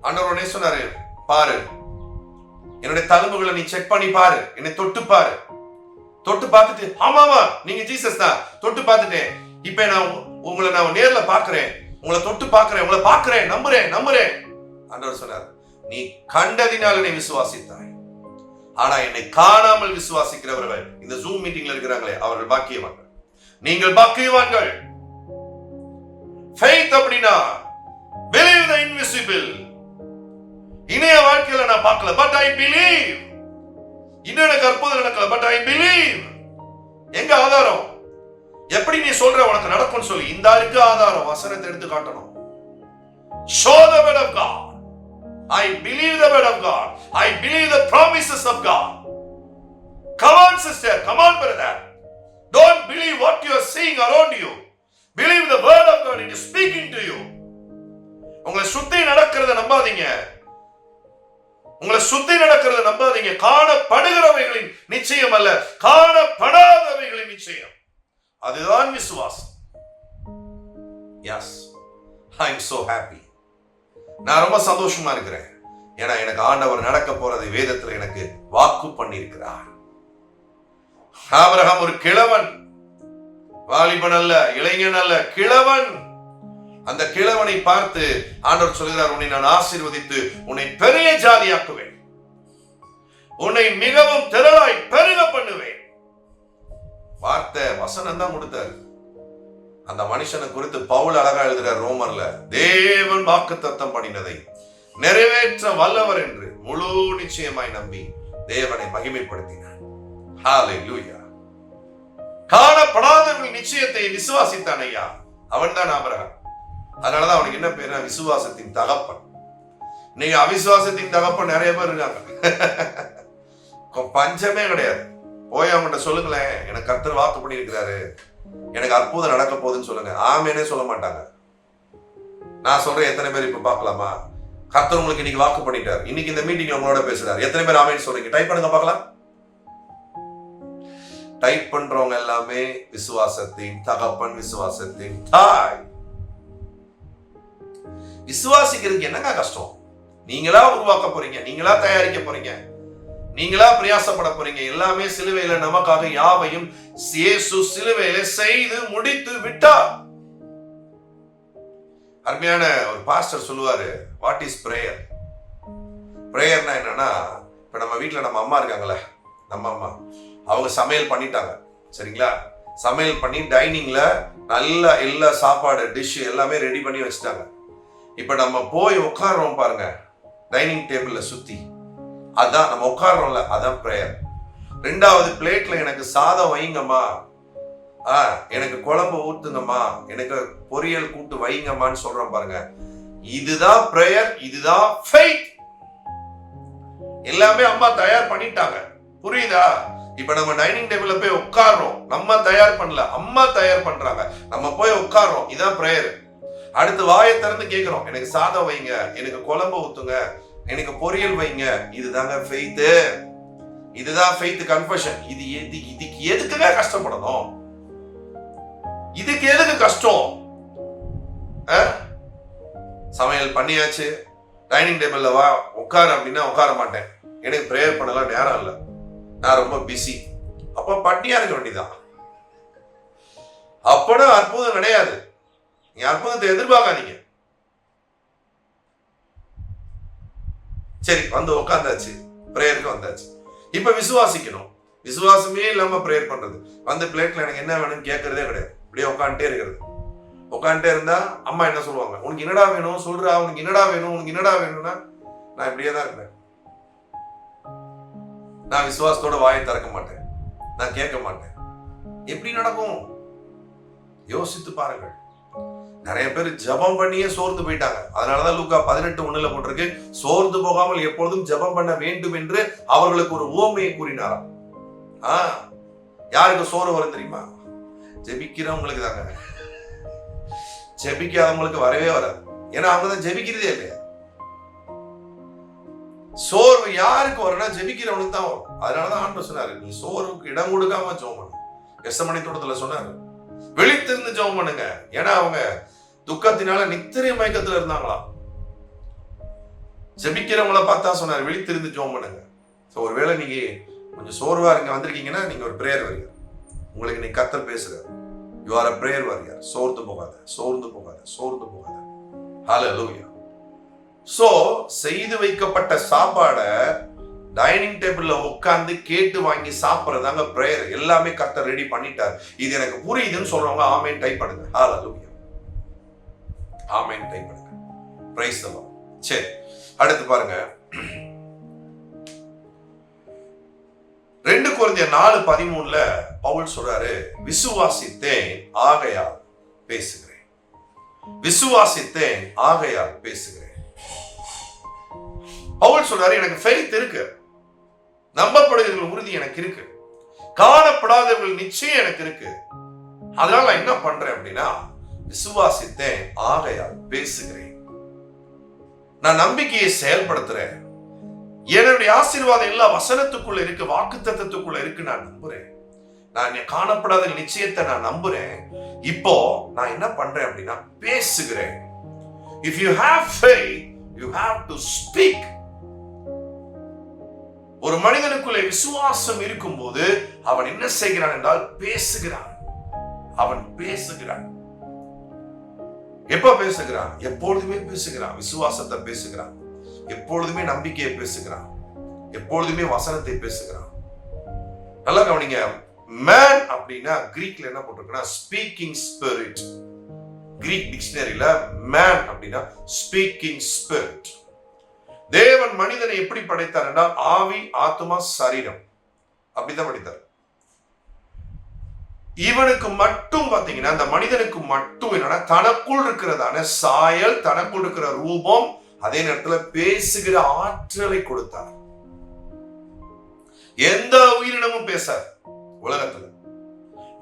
ஆண்டவரே சொன்னாரு, பாரு என்னுடைய தழும்புகளை நீ செக் பண்ணி பாரு, என்னை தொட்டு பாரு. தொட்டு பார்த்துட்டு ஆமாவா நீங்க ஜீசஸ் தான், தொட்டு பார்த்துட்டேன், இப்ப நான் நேர்ல பாக்குறேன், உங்களை தொட்டு பாக்குறேன், உங்களை பாக்குறேன், நம்புறேன். ஆண்டவர் சொன்னார், நீ கண்டதினால் என்னை விசுவாசித்தாய், ஆனா என்னை காணாமல் விசுவாசிக்கிறவர்கள் இந்த ஜூம் மீட்டிங்ல இருக்கிறாங்களே அவர்கள் பாக்கியவான்கள். நீங்கள் பாக்கியவான்கள். faith அப்படினா believe the invisible. இணைய வாழ்க்கையில நான் பார்க்கல, பட் ஐ பிலீவ். இன்னும் எனக்கு அற்புதம் நடக்கல, பட் ஐ பிலீவ். எங்க ஆதாரம்? எப்படி நீ சொல்ற உனக்கு நடக்கும்னு சொல்லி இந்த இருக்கு ஆதாரம். வசனத்தை எடுத்து காட்டணும். show the word of God. I believe the word of God. I believe the promises of God. Come on sister, come on brother. Don't believe what you are seeing around you. Believe the word of God. It is speaking to you. உங்களை சுத்தி நடக்கிறத நம்பாதீங்க. காணப்படுகிறவைகளின் நிச்சயம் அல்ல, காணப்படாதவைகளின் நிச்சயம். அதுதான் விசுவாசம். Yes, I am so happy. நான் ரொம்ப சந்தோஷமா இருக்கிறேன். ஏன்னா எனக்கு ஆண்டவர் நடக்க போறதை வேதத்துல எனக்கு வாக்கு பண்ணியிருக்கிறார். ஆபிரகாம் ஒரு கிழவன், வாலிபன் அல்ல, இளைஞன் அல்ல, கிழவன். அந்த கிழவனை பார்த்து ஆண்டவர் சொல்கிறார், உன்னை நான் ஆசீர்வதித்து உன்னை பெரிய ஜாதியாக்குவேன், உன்னை மிகவும் திரளாய் பெருக பண்ணுவேன். வார்த்தை வசனம் தான் கொடுத்தார். அந்த மனுஷனை குறித்து பவுல் அழகா எழுதுகிறார் ரோமர்ல, தேவன் வாக்குத்தத்தம் பண்ணினதை நிறைவேற்ற வல்லவர் என்று முழு நிச்சயமாய் நம்பி தேவனை மகிமைப்படுத்தினார். ஹல்லேலூயா. காணப்படாதவர்கள் நிச்சயத்தை விசுவாசித்தான் ஐயா, அவன் தான் ஆபிரகாம். அதனாலதான் அவனுக்கு என்ன பேரு? விசுவாசத்தின் தகப்பன். நீங்க அவிசுவாசத்தின் தகப்பன் நிறைய பேர் இருக்காங்க. பஞ்சமே கிடையாது. போய் அவங்ககிட்ட சொல்லுங்களேன், எனக்கு கர்த்தர் வாக்கு பண்ணியிருக்கிறாரு, எனக்கு அற்புதம் நடக்க போகுதுன்னு சொல்லுங்க. ஆமேனே சொல்ல மாட்டாங்க. நான் சொல்றேன், எத்தனை பேர் இப்ப பார்க்கலாமா? கர்த்தர் உங்களுக்கு இன்னைக்கு வாக்கு பண்ணிட்டார், இன்னைக்கு இந்த மீட்டிங்ல உங்களோட பேசுறாரு. எத்தனை பேர் ஆமேன்னு சொல்றீங்க? டைப் பண்ணுங்க பார்க்கலாம். டைப் பண்றவங்க எல்லாமே விசுவாசத்தின் தகப்பன், விசுவாசத்தின் தாய். விசுவாசிக்கிறதுக்கு என்னங்க கஷ்டம்? நீங்களா உருவாக்க போறீங்க, நீங்களா தயாரிக்க போறீங்க, நீங்களா பிரயாசப்பட போறீங்க. எல்லாமே சிலுவையில நமக்காக யாவையும் இயேசு சிலுவையில செய்து முடித்து விட்டார். அருமையான ஒரு பாஸ்டர் சொல்லுவாரு, வாட் இஸ் பிரேயர்? பிரேயர்னா என்னன்னா, இப்ப நம்ம வீட்டுல நம்ம அம்மா இருக்காங்கல்ல, நம்ம அம்மா அவங்க சமையல் பண்ணிட்டாங்க, சரிங்களா? சமையல் பண்ணி டைனிங்ல நல்ல எல்லா சாப்பாடு டிஷ் எல்லாமே ரெடி பண்ணி வச்சுட்டாங்க. இப்ப நம்ம போய் உட்கார்றோம் பாருங்க டைனிங் டேபிள்ல சுத்தி, அதான் நம்ம உட்கார்றோம்ல, அதான் பிரேயர். ரெண்டாவது, பிளேட்ல எனக்கு சாதம் வைங்கம்மா, எனக்கு குழம்பு ஊத்துங்கம்மா, எனக்கு பொரியல் கூட்டு வைங்கம்மான்னு சொல்றோம் பாருங்க, இதுதான் பிரேயர், இதுதான் ஃபெய்த். எல்லாமே அம்மா தயார் பண்ணிட்டாங்க, புரியுதா? இப்ப நம்ம டைனிங் டேபிள்ல போய் உட்கார்றோம், நம்ம தயார் பண்ணல, அம்மா தயார் பண்றாங்க, நம்ம போய் உட்கார்றோம், இதான் பிரேயர். அடுத்து வாயை திறந்து கேட்கிறோம், எனக்கு சாதம் வைங்க, எனக்கு குழம்பு ஊத்துங்க, எனக்கு பொரியல் வைங்க. இதுதாங்க ஃபெய்த், இதுதான் ஃபெய்த் கன்ஃபெஷன். இதுக்கு எதுக்குங்க கஷ்டப்படணும்? இதுக்கு எதுக்கு கஷ்டம்? சமையல் பண்ணியாச்சு, டைனிங் டேபிள்ல வா உட்கார அப்படின்னா உட்கார மாட்டேன், எனக்கு பிரேயர் பண்ணலாம் நேரம் இல்லை, நான் ரொம்ப பிஸி. அப்ப பட்டியா இருக்க வேண்டியதான். அப்பனா அற்புதம் கிடையாது. நீ அற்புதத்தை எதிர்பார்க்காதீங்க. சரி, வந்து உட்காந்தாச்சு, பிரேயருக்கு வந்தாச்சு. இப்ப விசுவாசிக்கணும். விசுவாசமே இல்லாம பிரேயர் பண்றது, வந்து பிளேட்ல எனக்கு என்ன வேணும்னு கேட்கறதே கிடையாது. இப்படியே உட்காந்துட்டே இருக்கிறது. உட்காந்துட்டே இருந்தா அம்மா என்ன சொல்லுவாங்க, உனக்கு என்னடா வேணும் சொல்றா, உனக்கு என்னடா வேணும், உனக்கு என்னடா வேணும்னா நான் இப்படியே தான் இருப்பேன். நான் விசுவாசத்தோட வாயை திறக்க மாட்டேன், நான் கேட்க மாட்டேன். எப்படி நடக்கும் யோசித்து பாருங்கள். நிறைய பேர் ஜபம் பண்ணியே சோர்ந்து போயிட்டாங்க. அதனாலதான் லூக்கா 18:1 போட்டிருக்கு, சோர்ந்து போகாமல் எப்பொழுதும் ஜபம் பண்ண வேண்டும் என்று அவர்களுக்கு ஒரு உவமையை கூறினாராம். யாருக்கு சோறு வரும் தெரியுமா? ஜெபிக்கிறவங்களுக்கு தாங்க. ஜெபிக்காதவங்களுக்கு வரவே வராது. ஏன்னா அவங்கதான் ஜெபிக்கிறதே இல்லையா. சோர்வு யாருக்கு வரும்னா ஜெபிக்கிறவனுக்கு தான் வரும். அதனாலதான் ஆண்டவர் சொன்னாரு, நீ சோர்வுக்கு இடம் கொடுக்காம ஜெபம் பண்ணு. கெத்செமனே தோட்டத்துல சொன்னாரு, விழித்திருந்து ஜெபம் பண்ணுங்க. ஏன்னா அவங்க துக்கத்தினால நித்திரை மயக்கத்துல இருந்தாங்களாம். ஜெபிக்கிறவங்கள பார்த்தா சொன்னாரு, விழித்திருந்து ஜெபம் பண்ணுங்க. ஒருவேளை நீங்க கொஞ்சம் சோர்வா இருங்க வந்திருக்கீங்கன்னா நீங்க ஒரு பிரேயர் வரீங்க. உங்களுக்கு நீ கர்த்தர் பேசுறாரு, you are a prayer warrior. சோர்ந்து போகாத, சோர்ந்து போகாத, சோர்ந்து போகாத. ஹalleluya. சோ செய்து வைக்கப்பட்ட சாப்பாட டைனிங் டேபிள்ல உட்கார்ந்து கேட்டு வாங்கி சாப்பிடுறதாங்க பிரேயர். எல்லாமே கர்த்தர் ரெடி பண்ணிட்டார். இது எனக்கு புரியுதுன்னு சொல்றவங்க ஆமென் டைப் பண்ணுங்க. ஹalleluya. ஆமென் டைப் பண்ணுங்க. Praise the Lord. சரி, அடுத்து பாருங்க, 2 கொரிந்தியர் 4:13 பவுல் சொல்றாரு, விசுவாசித்தேன் ஆகையால் பேசுகிறேன். விசுவாசித்தேன் ஆகையால் பேசுகிறேன். பவுல் சொல்றாரு, எனக்கு ஃபெய்த் இருக்கு, நம்பப்படுகிறவர்கள் உறுதி எனக்கு இருக்கு, காணப்படாதவர்கள் நிச்சயம் எனக்கு இருக்கு. அதனால நான் என்ன பண்றேன் அப்படின்னா, விசுவாசித்தேன் ஆகையால் பேசுகிறேன். நான் நம்பிக்கையை செயல்படுத்துறேன். என்னுடைய ஆசீர்வாதம் எல்லா வசனத்துக்குள்ள இருக்கு, வாக்குத்தத்தத்துக்குள்ள இருக்கு. நான் நம்புறேன். நான் காணப்படாத நிச்சயத்தை நான் நம்புறேன். இப்போ நான் என்ன பண்றேன் அப்படின்னா பேசுகிறேன். If you have faith, you have to speak. ஒரு மனிதனுக்குள்ளே விசுவாசம் இருக்கும்போது அவன் என்ன செய்கிறான் என்றால் பேசுகிறான். அவன் பேசுகிறான். எப்ப பேசுகிறான்? எப்பொழுதுமே பேசுகிறான். விசுவாசத்தை பேசுகிறான், எப்பொழுதுமே நம்பிக்கையை பேசுகிறான், எப்பொழுதுமே வசனத்தை பேசுகிறான். நல்லா கவனிங்க, மேன் அப்படின்னா கிரீக்ல என்ன போட்டிருக்குன்னா ஸ்பீக்கிங் ஸ்பிரிட். கிரீக் டிக்ஷனரியில மேன் அப்படின்னா ஸ்பீக்கிங் ஸ்பிரிட். தேவன் மனிதனை எப்படி படைத்தார் என்றால் ஆவி, ஆத்மா, சரீரம் அப்படிதான் படைத்தார். இவனுக்கு மட்டும் பாத்தீங்கன்னா, அந்த மனிதனுக்கு மட்டும் என்னன்னா தனக்குள் இருக்கிறதான சாயல், தனக்குள் இருக்கிற ரூபம், அதே நேரத்துல பேசுகிற ஆற்றலை கொடுத்தார். எந்த உயிரினமும் பேசாது உலகத்துல.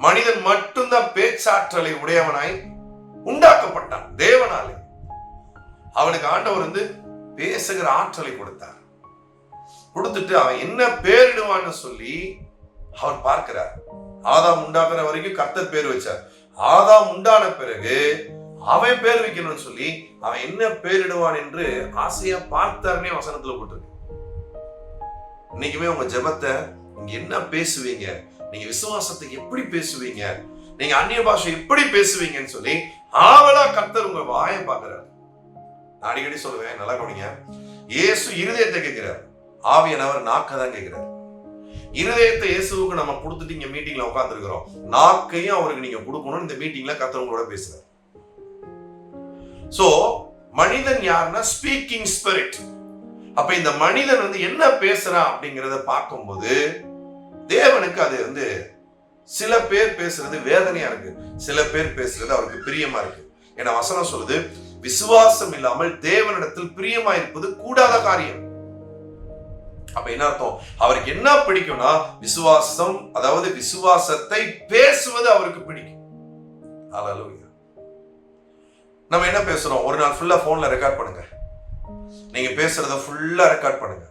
மனிதன் மட்டும்தான் பேச்சாற்றலை உடையவனாய் உண்டாக்கப்பட்டான் தேவனாலே. அவனுக்கு ஆண்டவர் பேசுகிற ஆற்றலை கொடுத்தார். கொடுத்துட்டு அவன் என்ன பேரிடுவான்னு சொல்லி அவர் பார்க்கிறார். ஆதாம் உண்டாக்குற வரைக்கும் கர்த்தர் பேர் வச்சார். ஆதாம் உண்டான பிறகு அவன் பேர் வைக்கணும்னு சொல்லி அவன் என்ன பேரிடுவான் என்று ஆசையா பார்த்தாருன்னே வசனத்துல போட்டிருக்கு. இன்னைக்குமே உங்க ஜெபத்தை நீங்க என்ன பேசுவீங்க, நீங்க விசுவாசத்தை எப்படி பேசுவீங்க, நீங்க அந்நிய பாஷை எப்படி பேசுவீங்கன்னு சொல்லி ஆவலா கர்த்தர் உங்க வாயை பார்க்கிறார். நான் அடிக்கடி சொல்லுவேன், நல்லா கவனிங்க, இயேசு இருதயத்தை கேட்கிறார், ஆவியானவர் நாக்கதான் கேட்கிறார். இருதயத்தை இயேசுவுக்கு நம்ம கொடுத்துட்டு இங்க மீட்டிங்ல உட்கார்ந்து இருக்கிறோம். நாக்கையும் அவருக்கு நீங்க கொடுக்கணும். இந்த மீட்டிங்ல கர்த்தர் உங்களோட பேசுறார். சோ மனிதன் யாருன்னா ஸ்பீக்கிங் ஸ்பிரிட். அப்ப இந்த மனிதன் என்ன பேசுறான் அப்படிங்கறத பார்க்கும்போது தேவனுக்கு அது சில பேர் பேசுறது வேதனையா இருக்கு, சில பேர் பேசுறது அவருக்கு பிரியமா இருக்கு. ஏன்னா வசனம் சொல்லுது, விசுவாசம் இல்லாமல் தேவனிடத்தில் பிரியமா இருப்பது கூடாத காரியம். அப்ப என்ன அர்த்தம்? அவருக்கு என்ன பிடிக்கும்னா விசுவாசம், அதாவது விசுவாசத்தை பேசுவது அவருக்கு பிடிக்கும். ஹல்லேலூயா. நம்ம என்ன பேசுறோம்? ஒரு நாள் ஃபுல்லா போன்ல ரெக்கார்ட் பண்ணுங்க. நீங்க பேசுறத ஃபுல்லா ரெக்கார்ட் பண்ணுங்க.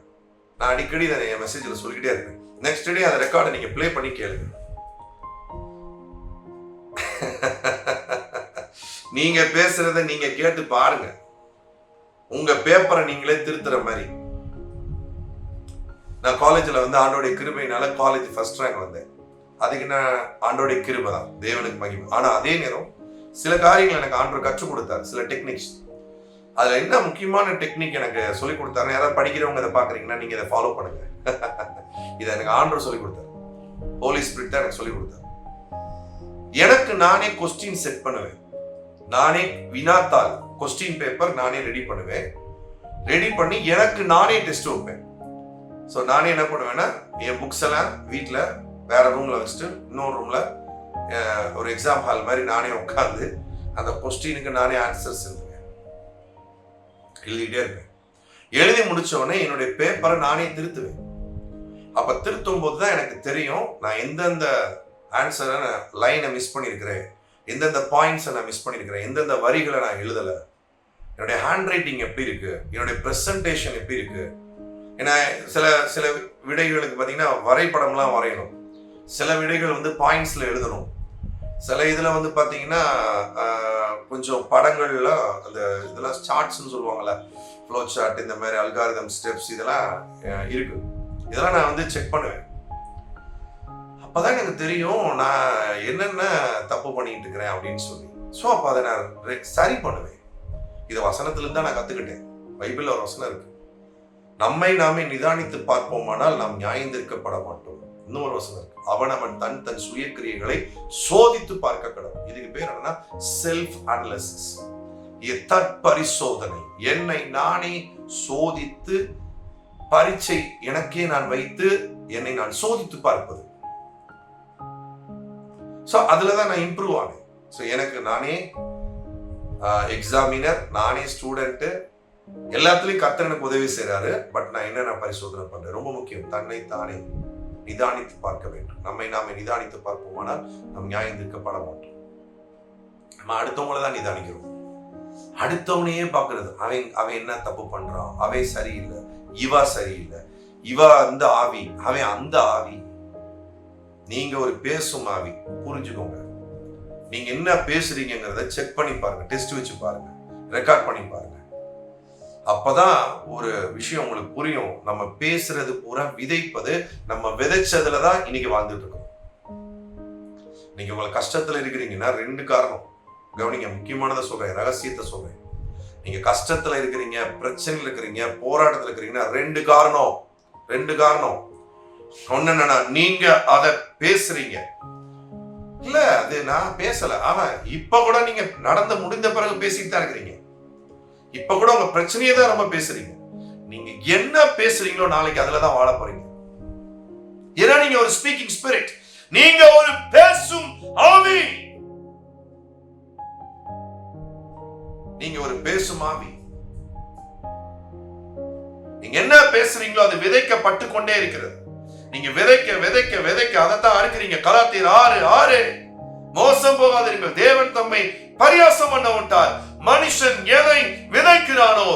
நான் அடிக்கடி என் மெசேஜ்ல சொல்லிக்கிட்டே இருக்கேன். நெக்ஸ்ட் டே அந்த ரெக்கார்டை நீங்க ப்ளே பண்ணி கேளுங்க. நீங்க பேசுறத நீங்க கேட்டு பாருங்க. உங்க பேப்பரை நீங்களே திருத்துற மாதிரி. நான் காலேஜ்ல ஆண்டோடைய கிருபையினால காலேஜ் ஃபர்ஸ்ட் ரேங்க் வந்தேன். அதுக்கு நான் ஆண்டோடைய கிருபை தான், தேவனுக்கு மகிமை. ஆனா அதே நேரம் சில காரியங்கள் எனக்கு ஆண்டவர் கற்றுக் கொடுத்தார், சில டெக்னிக்ஸ். அதுல என்ன முக்கியமான டெக்னிக் எனக்கு சொல்லிக் கொடுத்தாரு. யாராவது படிக்கிறவங்க இதை பாக்குறீங்கன்னா நீங்க இதை ஃபாலோ பண்ணுங்க. இதை எனக்கு ஆண்டவர் சொல்லிக் கொடுத்தாரு. ஹோலி ஸ்பிரிட் தான் எனக்கு சொல்லிக் கொடுத்தாரு. எனக்கு நானே கொஸ்டின் செட் பண்ணுவேன். நானே வினாத்தாள் கொஸ்டின் பேப்பர் நானே ரெடி பண்ணுவேன். ரெடி பண்ணி எனக்கு நானே டெஸ்ட் வைப்பேன். ஸோ நானே என்ன பண்ணுவேன்னா என் புக்ஸ் எல்லாம் வீட்டில் வேற ரூம்ல வச்சுட்டு இன்னொரு ரூம்ல ஒரு எக்ஸாம் ஹால் மாதிரி நானே உட்காந்து அந்த கொஸ்டினுக்கு நானே ஆன்சர்ஸ் எழுதிட்டே இருப்பேன். எழுதி முடிச்ச உடனே என்னுடைய பேப்பரை நானே திருத்துவேன். அப்ப திருத்தும் போது தான் எனக்கு தெரியும் நான் எந்தெந்த ஆன்சரை லைனை மிஸ் பண்ணியிருக்கிறேன், எந்தெந்த பாயிண்ட்ஸை நான் மிஸ் பண்ணியிருக்கிறேன், எந்தெந்த வரிகளை நான் எழுதலை, என்னுடைய ஹேண்ட் ரைட்டிங் எப்படி இருக்கு, என்னுடைய ப்ரெசன்டேஷன் எப்படி இருக்கு. ஏன்னா சில விடைகளுக்கு பார்த்தீங்கன்னா வரைபடம்லாம் வரையணும், சில விடைகள் வந்து பாயிண்ட்ஸில் எழுதணும், சில இதில் வந்து பார்த்தீங்கன்னா கொஞ்சம் படங்கள்ல அந்த இதெல்லாம் சார்ட்ஸ்ன்னு சொல்லுவாங்கள்ல, ஃப்ளோ சார்ட், இந்த மாதிரி அல்காரிதம் ஸ்டெப்ஸ் இதெல்லாம் இருக்கு. இதெல்லாம் நான் வந்து செக் பண்ணுவேன். அப்போதான் எனக்கு தெரியும் நான் என்னென்ன தப்பு பண்ணிட்டு இருக்கிறேன் அப்படின்னு சொல்லி. ஸோ அப்போ அதை நான் சரி பண்ணுவேன். இதை வசனத்திலிருந்து தான் நான் கற்றுக்கிட்டேன். பைபிளில் ஒரு வசனம் இருக்கு, நம்மை நாமே நிதானித்து பார்ப்போமானால் நாம் நியாயந்திருக்கப்பட மாட்டோம். இன்னொரு வசனம் இருக்கு, அவன் தன் சுய கிரியைகளை சோதித்து பார்க்க கடவுள். இதுக்கு பேர் என்னன்னா செல்ஃப் அனலிசிஸ், தற்பரிசோதனை. என்னை நானே சோதித்து பரீட்சை எனக்கே நான் வைத்து என்னை நான் சோதித்து பார்ப்பது. ஸோ அதுலதான் நான் இம்ப்ரூவ் ஆனேன். ஸோ எனக்கு நானே எக்ஸாமினர், நானே ஸ்டூடெண்ட், எல்லாத்துலயும் கர்த்தர் எனக்கு உதவி செய்யறாரு. பட் நான் என்னென்ன பரிசோதனை பண்றேன், ரொம்ப முக்கியம். தன்னை தானே நிதானித்து பார்க்க வேண்டும். நம்மை நாமே நிதானித்து பார்ப்போமானால் நம் நியாயந்திருக்கப்பட மாட்டோம். நம்ம அடுத்தவங்களை தான் நிதானிக்கிறோம். அடுத்தவனையே பாக்குறது, அவன் என்ன தப்பு பண்றான், அவன் சரியில்லை, இவா சரியில்லை, இவா அந்த ஆவி, அவன் அந்த ஆவி. நீங்க ஒரு பேசும் ஆவி, புரிஞ்சுக்கோங்க. நீங்க என்ன பேசுறீங்கிறத செக் பண்ணி பாருங்க, டெஸ்ட் வச்சு பாருங்க, ரெக்கார்ட் பண்ணி பாருங்க. அப்பதான் ஒரு விஷயம் உங்களுக்கு புரியும். நம்ம பேசுறது பூரா விதைப்பது, நம்ம விதைச்சதுலதான் இன்னைக்கு வாழ்ந்துட்டு இருக்கோம். நீங்க உங்களுக்கு கஷ்டத்துல இருக்கிறீங்கன்னா 2 காரணம் கவனிங்க. முக்கியமானதை சொல்றேன், ரகசியத்தை சொல்றேன். நீங்க கஷ்டத்துல இருக்கிறீங்க, பிரச்சனையில் இருக்கிறீங்க, போராட்டத்துல இருக்கிறீங்கன்னா 2 காரணம். ஒண்ணு என்னன்னா, நீங்க அதை பேசுறீங்க. இல்ல அது நான் பேசல, ஆனா இப்ப கூட நீங்க நடந்து முடிந்த பிறகு பேசிட்டு தான் இருக்கிறீங்க. இப்ப கூட உங்க பிரச்சனையை தான் ரொம்ப பேசுறீங்க. நீங்க என்ன பேசுறீங்களோ நாளைக்கு அதுலதான் வாழ போறீங்க. ஏன்னா நீங்க ஒரு ஸ்பீக்கிங் ஸ்பிரிட், நீங்க ஒரு பேசும் ஆவி, நீங்க ஒரு பேசும் ஆவி. நீங்க என்ன பேசுறீங்களோ அது விதைக்கப்பட்டு கொண்டே இருக்கிறது. நீங்க விதைக்க விதைக்க விதைக்க அதைத்தான் அறுக்கிறீங்க. கலாத்தியர் 6:6 மோசம் போகாதீர்கள், தேவன் தம்மை பரியாசம் பண்ண விட்டார். மனுஷன் எதை விதைக்கிறானோ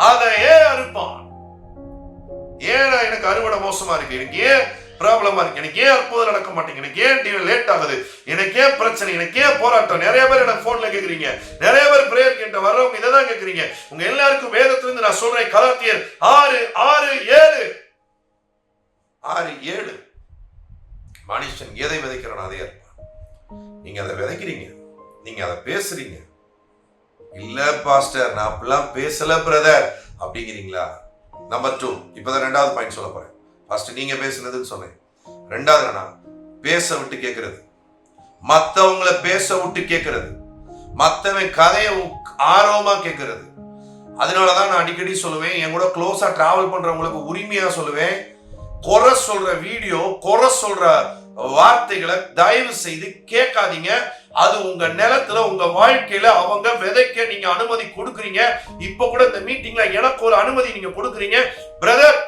அதையே அறுப்பான். ஏன்னா எனக்கு அறுவடை மோசமா இருக்கு, எனக்கு ஏன் ப்ராப்ளமா இருக்கு, எனக்கு ஏன் அற்புதம் நடக்க மாட்டேங்குது, எனக்கு ஏன் லேட் ஆகுது, எனக்கு ஏன் பிரச்சனை, எனக்கு ஏன் போராட்டம். நிறைய பேர் எனக்கு போன்ல கேக்குறீங்க, நிறைய பேர் பிரேயர் கேட்ட வர்றவங்க இதை தான் கேக்குறீங்க. உங்க எல்லாருக்கும் வேதத்திலிருந்து நான் சொல்றேன், கலாத்தியர் 6:7 மனுஷன் எதை விதைக்கிறானோ அதே இருப்பான். நீங்க அதை விதைக்கிறீங்க, நீங்க அதை பேசுறீங்க. இல்ல பாஸ்டர் நான் அப்படிலாம் பேசல பிரதர் அப்படிங்கிறீங்களா? நம்பர் 2, இப்பதான் 2வது பாயிண்ட் சொல்ல போறேன். ஃபர்ஸ்ட் நீங்க பேசுனதுன்னு சொன்னேன். 2வது என்ன, பேச விட்டு கேட்கறது, மத்தவங்களை பேச விட்டு கேட்கறது, மத்தவன் கதையை ஆர்வமா கேட்கறது. அதனாலதான் நான் அடிக்கடி சொல்லுவேன், என் கூட க்ளோஸா டிராவல் பண்றவங்களுக்கு உரிமையா சொல்லுவேன், குறை சொல்ற வீடியோ, குறை சொல்ற வார்த்தைகளை தயவு செய்து கேட்காதீங்க. அது உங்க நிலத்துல, உங்க வாழ்க்கையில அவங்க விதைக்க நீங்க அனுமதி கொடுக்குறீங்க. இப்ப கூட இந்த மீட்டிங்ல எனக்கு ஒரு அனுமதி நீங்க கொடுக்குறீங்க. பிரதர்,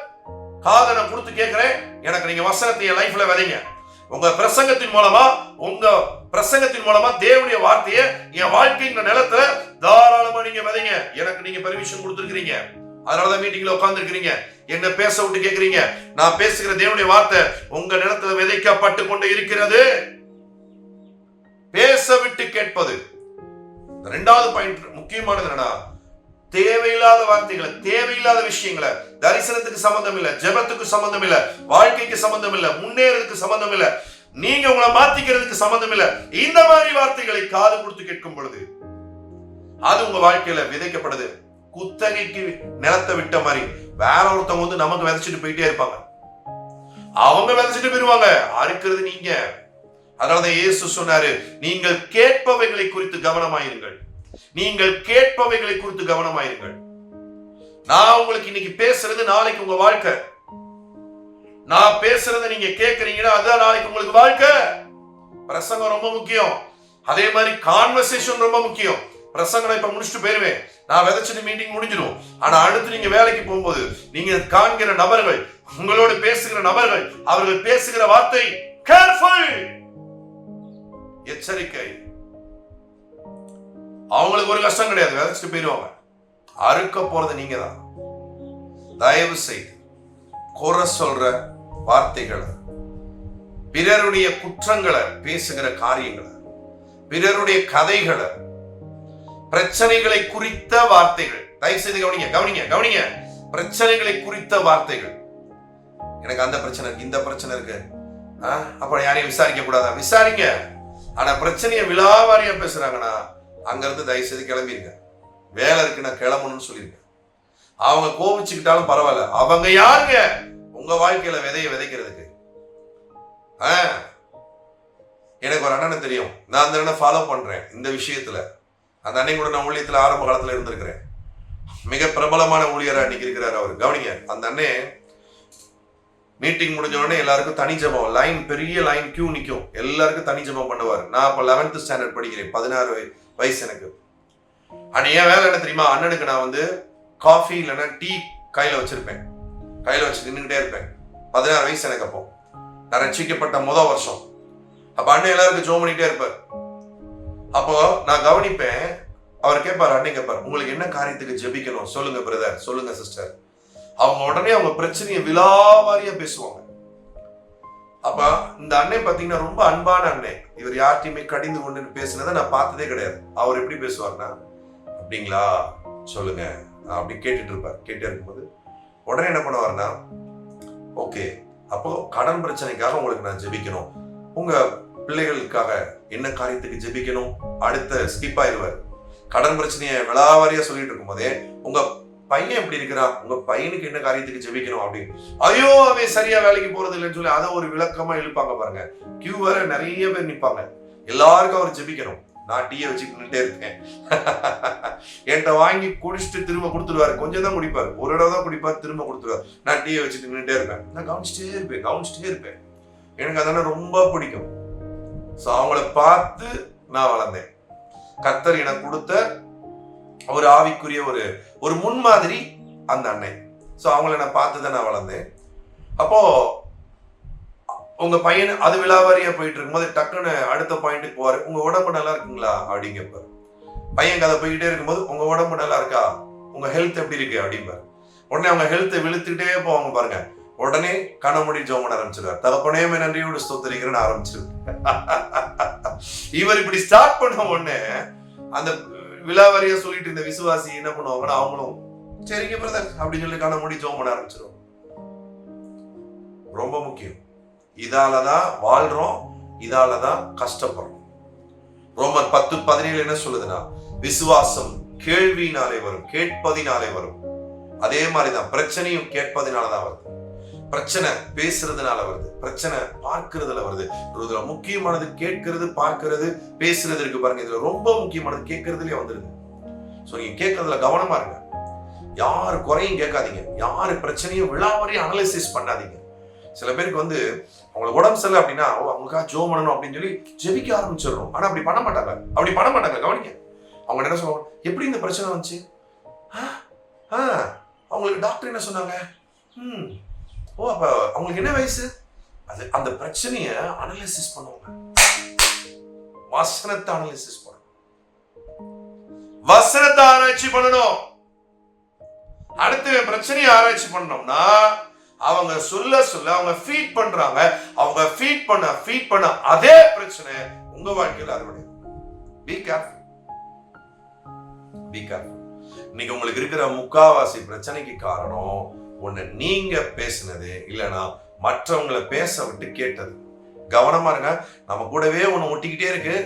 காதனை கொடுத்து கேட்கிறேன், எனக்கு நீங்க வசனத்தை என் லைஃப்ல விதைங்க. உங்க பிரசங்கத்தின் மூலமா தேவனுடைய வார்த்தையை என் வாழ்க்கையின் நிலத்துல தாராளமா நீங்க விதைங்க. எனக்கு நீங்க பெர்மிஷன் கொடுத்துருக்கீங்க. அதனாலதான் மீட்டிங்ல உட்கார்ந்து இருக்கிறீங்க, என்ன பேச விட்டு கேட்கிறீங்க. நான் பேசுகிற தேவனுடைய வார்த்தை உங்க நிலத்துல விதைக்கப்பட்டு கொண்டு இருக்கிறது. பேச விட்டு கேட்பது. 2வது பாயிண்ட் முக்கியமானது என்னன்னா, தேவையில்லாத வார்த்தைகளை, தேவையில்லாத விஷயங்களை, தரிசனத்துக்கு சம்பந்தம் இல்ல, ஜெபத்துக்கு சம்பந்தம் இல்ல, வாழ்க்கைக்கு சம்பந்தம் இல்ல, முன்னேறதுக்கு சம்பந்தம் இல்ல, நீங்க உங்களை மாத்திக்கிறதுக்கு சம்பந்தம் இல்ல, இந்த மாதிரி வார்த்தைகளை காது கொடுத்து கேட்கும் பொழுது அது உங்க வாழ்க்கையில விதைக்கப்படுது. குத்தகைக்கு நிலத்தை விட்ட மாதிரி வேற ஒருத்தவங்க வந்து நமக்கு விதைச்சிட்டு போயிட்டே இருப்பாங்க. அவங்க விதைச்சிட்டு போயிருவாங்க, அறுக்கிறது நீங்க. அதனாலதான் இயேசு சொன்னாரு, நீங்கள் கேட்பவைகளை குறித்து கவனமாயிருங்கள். நீங்கள் கேட்பவைகளை குறித்து கவனமாயிருங்கள். நான் உங்களுக்கு இன்னைக்கு பேசுறது நாளைக்கு உங்க வாழ்க்கை. நான் பேசுறத நீங்க கேட்கறீங்கன்னா அதுதான் நாளைக்கு உங்களுக்கு வாழ்க்கை. பிரசங்கம் ரொம்ப முக்கியம். அதே மாதிரி கான்வர்சேஷன் ரொம்ப முக்கியம். பிரசங்கம் இப்ப முடிச்சுட்டு போயிருவேன், நான் விதைச்சிட்டு மீட்டிங் முடிஞ்சிடும். ஆனா அடுத்து நீங்க வேலைக்கு போகும்போது நீங்க காண்கிற நபர்கள், உங்களோட பேசுகிற நபர்கள், அவர்கள் பேசுகிற வார்த்தை கேர்ஃபுல், எச்சரிக்கை. அவங்களுக்கு ஒரு கஷ்டம் கிடையாது, விதைச்சிட்டு போயிருவாங்க. அறுக்க போறது நீங்க தான். தயவு செய்து குறை சொல்ற வார்த்தைகளை, பிறருடைய குற்றங்களை பேசுகிற காரியங்களை, பிறருடைய கதைகளை, பிரச்சனைகளை குறித்த வார்த்தைகள், தயவு செய்து கவனிங்க கவனிங்க கவனிங்க. பிரச்சனைகளை குறித்த வார்த்தைகள். எனக்கு அந்த பிரச்சனை இருக்கு, இந்த பிரச்சனை இருக்கு, அப்ப யாரையும் விசாரிக்க கூடாதா? விசாரிங்க. ஆனா பிரச்சனையை விலாவாரியா பேசுறாங்கன்னா அங்க இருந்து தயவு செய்து கிளம்பிருங்க. வேலை இருக்கு, நான் கிளம்பணும்னு சொல்லிருங்க. அவங்க கோபிச்சுக்கிட்டாலும் பரவாயில்ல, அவங்க யாருங்க உங்க வாழ்க்கையில விதைய விதைக்கிறதுக்கு? எனக்கு ஒரு அண்ணனை தெரியும், நான் அந்த அண்ணனை ஃபாலோ பண்றேன் இந்த விஷயத்துல. அந்த அண்ணன் கூட நான் ஊழியத்துல ஆரம்ப காலத்துல இருந்திருக்கிறேன். மிக பிரபலமான ஊழியரா இன்னைக்கு இருக்கிறாரு அவர். கவனிங்க, அந்த அண்ணன் மீட்டிங் முடிஞ்ச உடனே எல்லாருக்கும் தனி ஜபம், லைன், பெரிய லைன், கியூ நிற்கும், எல்லாருக்கும் தனி ஜபம் பண்ணுவார். நான் அப்ப 11th ஸ்டாண்டர்ட் படிக்கிறேன், 16 வயசு எனக்கு. அண்ணன் ஏன் வேலை என்ன தெரியுமா? அண்ணனுக்கு நான் வந்து காஃபி இல்லைன்னா டீ கையில வச்சிருப்பேன், கையில வச்சு நின்றுகிட்டே இருப்பேன். 16 வயசு எனக்கு. அப்போ நான் ரட்சிக்கப்பட்ட முதல் வருஷம். அப்ப அண்ணன் எல்லாருக்கும் ஜோம் பண்ணிட்டே இருப்பார். அப்போ நான் கவனிப்பேன், அவர் கேட்பாரு, அண்ணன் கேட்பாரு, உங்களுக்கு என்ன காரியத்துக்கு ஜெபிக்கணும் சொல்லுங்க பிரதர், சொல்லுங்க சிஸ்டர். அவங்க உடனே அவங்க பிரச்சனையை விலாவாரியா பேசுவாங்க. அப்ப இந்த அண்ணன் பாத்தீங்கன்னா ரொம்ப அன்பான அண்ணன். இவர் யார்ட்டையுமே கடிந்து கொண்டு பேசுனதை நான் பார்த்ததே கிடையாது. அவர் எப்படி பேசுவார்னா, அப்படிங்களா சொல்லுங்க அப்படி கேட்டுட்டு இருப்பார். கேட்டே இருக்கும்போது உடனே என்ன பண்ணுவார்னா, ஓகே அப்போ கடன் பிரச்சனைக்காக உங்களுக்கு நான் ஜெபிக்கணும், உங்க பிள்ளைகளுக்காக என்ன காரியத்துக்கு ஜெபிக்கணும், அடுத்த ஸ்கிப் ஆயிடுவார். கடன் பிரச்சனையை விலாவாரியா சொல்லிட்டு இருக்கும் போதே, உங்க பையன் எப்படி இருக்கிறான், உங்க பையனுக்கு என்ன காரியத்துக்கு ஜெபிக்கணும் அப்படின்னு. ஐயோ அவன் சரியா வேலைக்கு போறது இல்லைன்னு சொல்லி அதை ஒரு விளக்கமா இழுப்பாங்க பாருங்க. கியூ வேற நிறைய பேர் நிப்பாங்க, எல்லாருக்கும் அவர் ஜெபிக்கணும். நான் டீயை வச்சுக்கிட்டே இருக்கேன். என்கிட்ட வாங்கி குடிச்சிட்டு திரும்ப கொடுத்துருவாரு. கொஞ்சம் தான் குடிப்பாரு, ஒரு இடம் தான் குடிப்பாரு, திரும்ப கொடுத்துருவாரு. நான் டீயை வச்சுட்டு நின்றுட்டே இருப்பேன். நான் கவனிச்சுட்டே இருப்பேன். எனக்கு அதெல்லாம் ரொம்ப பிடிக்கும். ஸோ அவங்கள பார்த்து நான் வளர்ந்தேன். கர்த்தர் எனக்கு கொடுத்த ஒரு ஆவிக்குரிய ஒரு முன்மாதிரி அந்த அண்ணன். ஸோ அவங்கள நான் பார்த்து தான் நான் வளர்ந்தேன். அப்போ உங்க பையன் அது விலாவாரியா போயிட்டு இருக்கும்போது டக்குன்னு அடுத்த பாயிண்ட்டுக்கு போவாரு, உங்க உடம்பு நல்லா இருக்குங்களா அப்படிங்கப்பாரு. பையன் கதை போய்கிட்டே இருக்கும்போது, உங்க உடம்பு நல்லா இருக்கா, உங்க ஹெல்த் எப்படி இருக்கு அப்படிம்பாரு. உடனே அவங்க ஹெல்த்தை விழுத்துக்கிட்டே போவாங்க பாருங்க. உடனே கண்ணமுடி ஜெபம் பண்ண ஆரம்பிச்சிருவார். தகப்பனே நன்றியோடு ஸ்தோத்திரிக்கிறேன்னு ஆரம்பிச்சிருவார். இவர் இப்படி ஸ்டார்ட் பண்ண உடனே அந்த விலாவாரியா சொல்லிட்டு இந்த விசுவாசி என்ன பண்ணுவாங்கன்னா, அவங்களும் சரிங்க பிரதர் அப்படின்னு சொல்லி கண்ணமுடி ஜெபம் பண்ண ஆரம்பிச்சிருவோம். ரொம்ப முக்கியம். இதாலதான் வாழ்றோம், இதாலதான் கஷ்டப்படுறோம். ரோமர் 10:17 என்ன சொல்லுதுன்னா, விசுவாசம் கேள்வியினாலே வரும், கேட்பதினாலே வரும். அதே மாதிரிதான் பிரச்சனையும் கேட்பதினாலதான் வருது. பிரச்சனை பேசுறதுனால வருது, பிரச்சனை பார்க்கறதுல வருது. இதுல முக்கியமானது கேட்கறது, பார்க்கறது, பேசுறது இருக்கு பாருங்க. இதுல ரொம்ப முக்கியமானது கேட்கறதுலயே வந்துருது. சோ நீங்க கேட்கறதுல கவனமா இருங்க. யாரு குறையும் கேட்காதீங்க, யாரு பிரச்சனையும் விழாவரையும் அனலைசிஸ் பண்ணாதீங்க. சில பேருக்கு வந்து அவங்களுக்கு உடம்பு சரியில்லை அப்படின்னா அவங்களுக்காக ஜெபம் பண்ணணும் அப்படின்னு சொல்லி ஜெபிக்க ஆரம்பிச்சிடணும். ஆனா அப்படி பண்ண மாட்டாங்க. கவனிங்க, அவங்க என்ன சொல்லுவாங்க, எப்படி இந்த பிரச்சனை வந்துச்சு, அவங்களுக்கு டாக்டர் என்ன சொன்னாங்க, ஓ அப்ப அவங்களுக்கு என்ன வயசு, அது அந்த பிரச்சனைய அனலைசிஸ் பண்ணுவாங்க. வசனத்தை அனலைசிஸ் பண்ணணும், வசனத்தை ஆராய்ச்சி பண்ணணும். அடுத்து பிரச்சனையை ஆராய்ச்சி பண்ணோம்னா அவங்க சொல்ல அவங்க ஃபீட் பண்றாங்க. அவங்க ஃபீட் பண்ண அதே பிரச்சனை உங்க வாழ்க்கையில அறுவடை. Be careful. இன்னைக்கு உங்களுக்கு இருக்கிற முக்காவாசி பிரச்சனைக்கு காரணம் ஒண்ணு நீங்க பேசினது, இல்லைன்னா மற்றவங்களை பேச விட்டு கேட்டது. கவனமா இருங்க. நம்ம கூடவே ஒண்ணு ஒட்டிக்கிட்டே இருக்கு,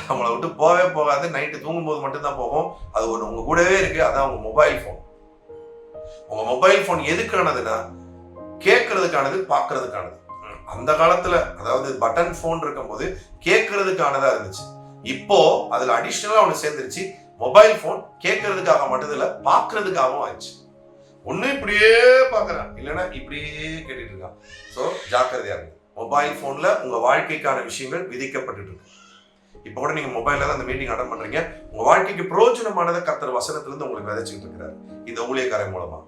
அவங்கள விட்டு போகவே போகாது. நைட்டு தூங்கும் போது மட்டும்தான் போகும். அது ஒன்று உங்க கூடவே இருக்கு. அதான் உங்க மொபைல் போன். உங்க மொபைல் போன் எதுக்கானதுன்னா கேட்கறதுக்கானது, பார்க்கறதுக்கானது. அந்த காலத்துல அதாவது பட்டன் போன் இருக்கும் போது கேட்கறதுக்கானதா இருந்துச்சு. இப்போ அதுல அடிஷனலா ஒண்ணு சேர்ந்துருச்சு. மொபைல் போன் கேட்கறதுக்காக மட்டும் இல்ல, பார்க்கறதுக்காகவும் ஆயிடுச்சு. ஒண்ணு இப்படியே பார்க்கறான், இல்லைன்னா இப்படியே கேட்டுட்டு இருக்கான். ஸோ ஜாக்கிரதையா இருக்கு. மொபைல் போன்ல உங்க வாழ்க்கைக்கான விஷயங்கள் விதிக்கப்பட்டு இருக்கு. இப்ப கூட நீங்க மொபைல்ல தான் அந்த மீட்டிங் அட்டன் பண்றீங்க. உங்க வாழ்க்கைக்கு பிரயோஜனமானதை கர்த்தர் வசனத்துல இருந்து உங்களுக்கு விதைச்சிட்டு இருக்கிறார் இந்த ஊழியக்காரன் மூலமா.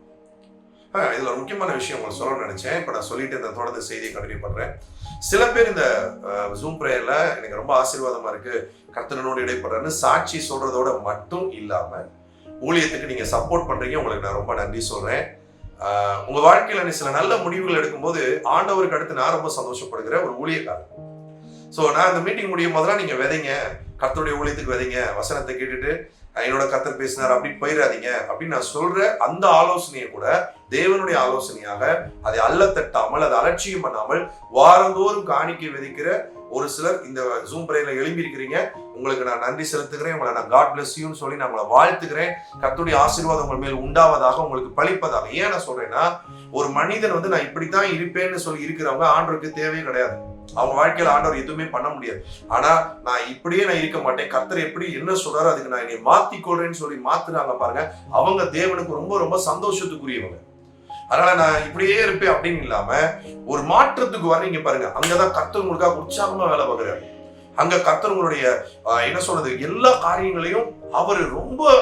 இதுல ஒரு முக்கியமான விஷயம் உங்களுக்கு சொல்லணும்னு நினைச்சேன். இப்ப நான் சொல்லிட்டு இந்த தொடர்ந்து செய்தியை கண்டினியூ பண்றேன். சில பேர் இந்த ஜூம் பிரேயர்ல எனக்கு ரொம்ப ஆசீர்வாதமா இருக்கு, கர்த்தனோடு இடைப்படுறேன்னு சாட்சி சொல்றதோட மட்டும் இல்லாம ஊழியத்துக்கு நீங்க சப்போர்ட் பண்றீங்க. உங்களுக்கு நான் ரொம்ப நன்றி சொல்றேன். உங்க வாழ்க்கையில சில நல்ல முடிவுகள் எடுக்கும்போது ஆண்டவருக்கு அடுத்து நான் ரொம்ப சந்தோஷப்படுகிற ஒரு ஊழியக்காரன். ஸோ நான் இந்த மீட்டிங் முடியும் போதெல்லாம் நீங்க விதைங்க, கர்த்தருடைய ஊழியத்துக்கு விதைங்க, வசனத்தை கேட்டுட்டு என்னோட கர்த்தர் பேசினார் அப்படி போயிடாதீங்க அப்படின்னு நான் சொல்ற அந்த ஆலோசனையை கூட தேவனுடைய ஆலோசனையாக அதை அல்லத்தட்டாமல், அதை அலட்சியம் பண்ணாமல் வாரந்தோறும் காணிக்கை விதைக்கிற ஒரு சிலர் இந்த ஜூம் பிரேயர்ல எழும்பி இருக்கிறீங்க. உங்களுக்கு நான் நன்றி செலுத்துகிறேன். உங்களை நான் காட் பிளஸ் யூன்னு சொல்லி நான் உங்களை வாழ்த்துக்கிறேன். கர்த்தருடைய ஆசீர்வாதம் உங்கள் மேல் உண்டாவதாக, உங்களுக்கு பழிப்பதாக. ஏன் நான் சொல்றேன்னா, ஒரு மனிதன் நான் இப்படித்தான் இருப்பேன்னு சொல்லி இருக்கிறவங்க ஆண்டவருக்கு தேவையே கிடையாது. அவங்க வாழ்க்கையில ஆண்டவர் எதுவுமே பண்ண முடியாது. ஆனா நான் இப்படியே நான் இருக்க மாட்டேன், கர்த்தர் எப்படி என்ன சொல்றாரோ அதுக்கு நான் என்னை மாத்திக்கொள்றேன்னு சொல்லி மாத்துறாங்க பாருங்க, அவங்க தேவனுக்கு ரொம்ப ரொம்ப சந்தோஷத்துக்குரியவங்க. அதனால நான் இப்படியே இருப்பேன் அப்படின்னு இல்லாம ஒரு மாற்றத்துக்கு வர்றீங்க பாருங்க, அங்கதான் கர்த்தர் உங்களுக்காக உற்சாகமா வேலை பார்க்கிறாரு. அங்க கர்த்தர் உங்களுடைய என்ன சொல்றது எல்லா காரியங்களையும் அவர் ரொம்ப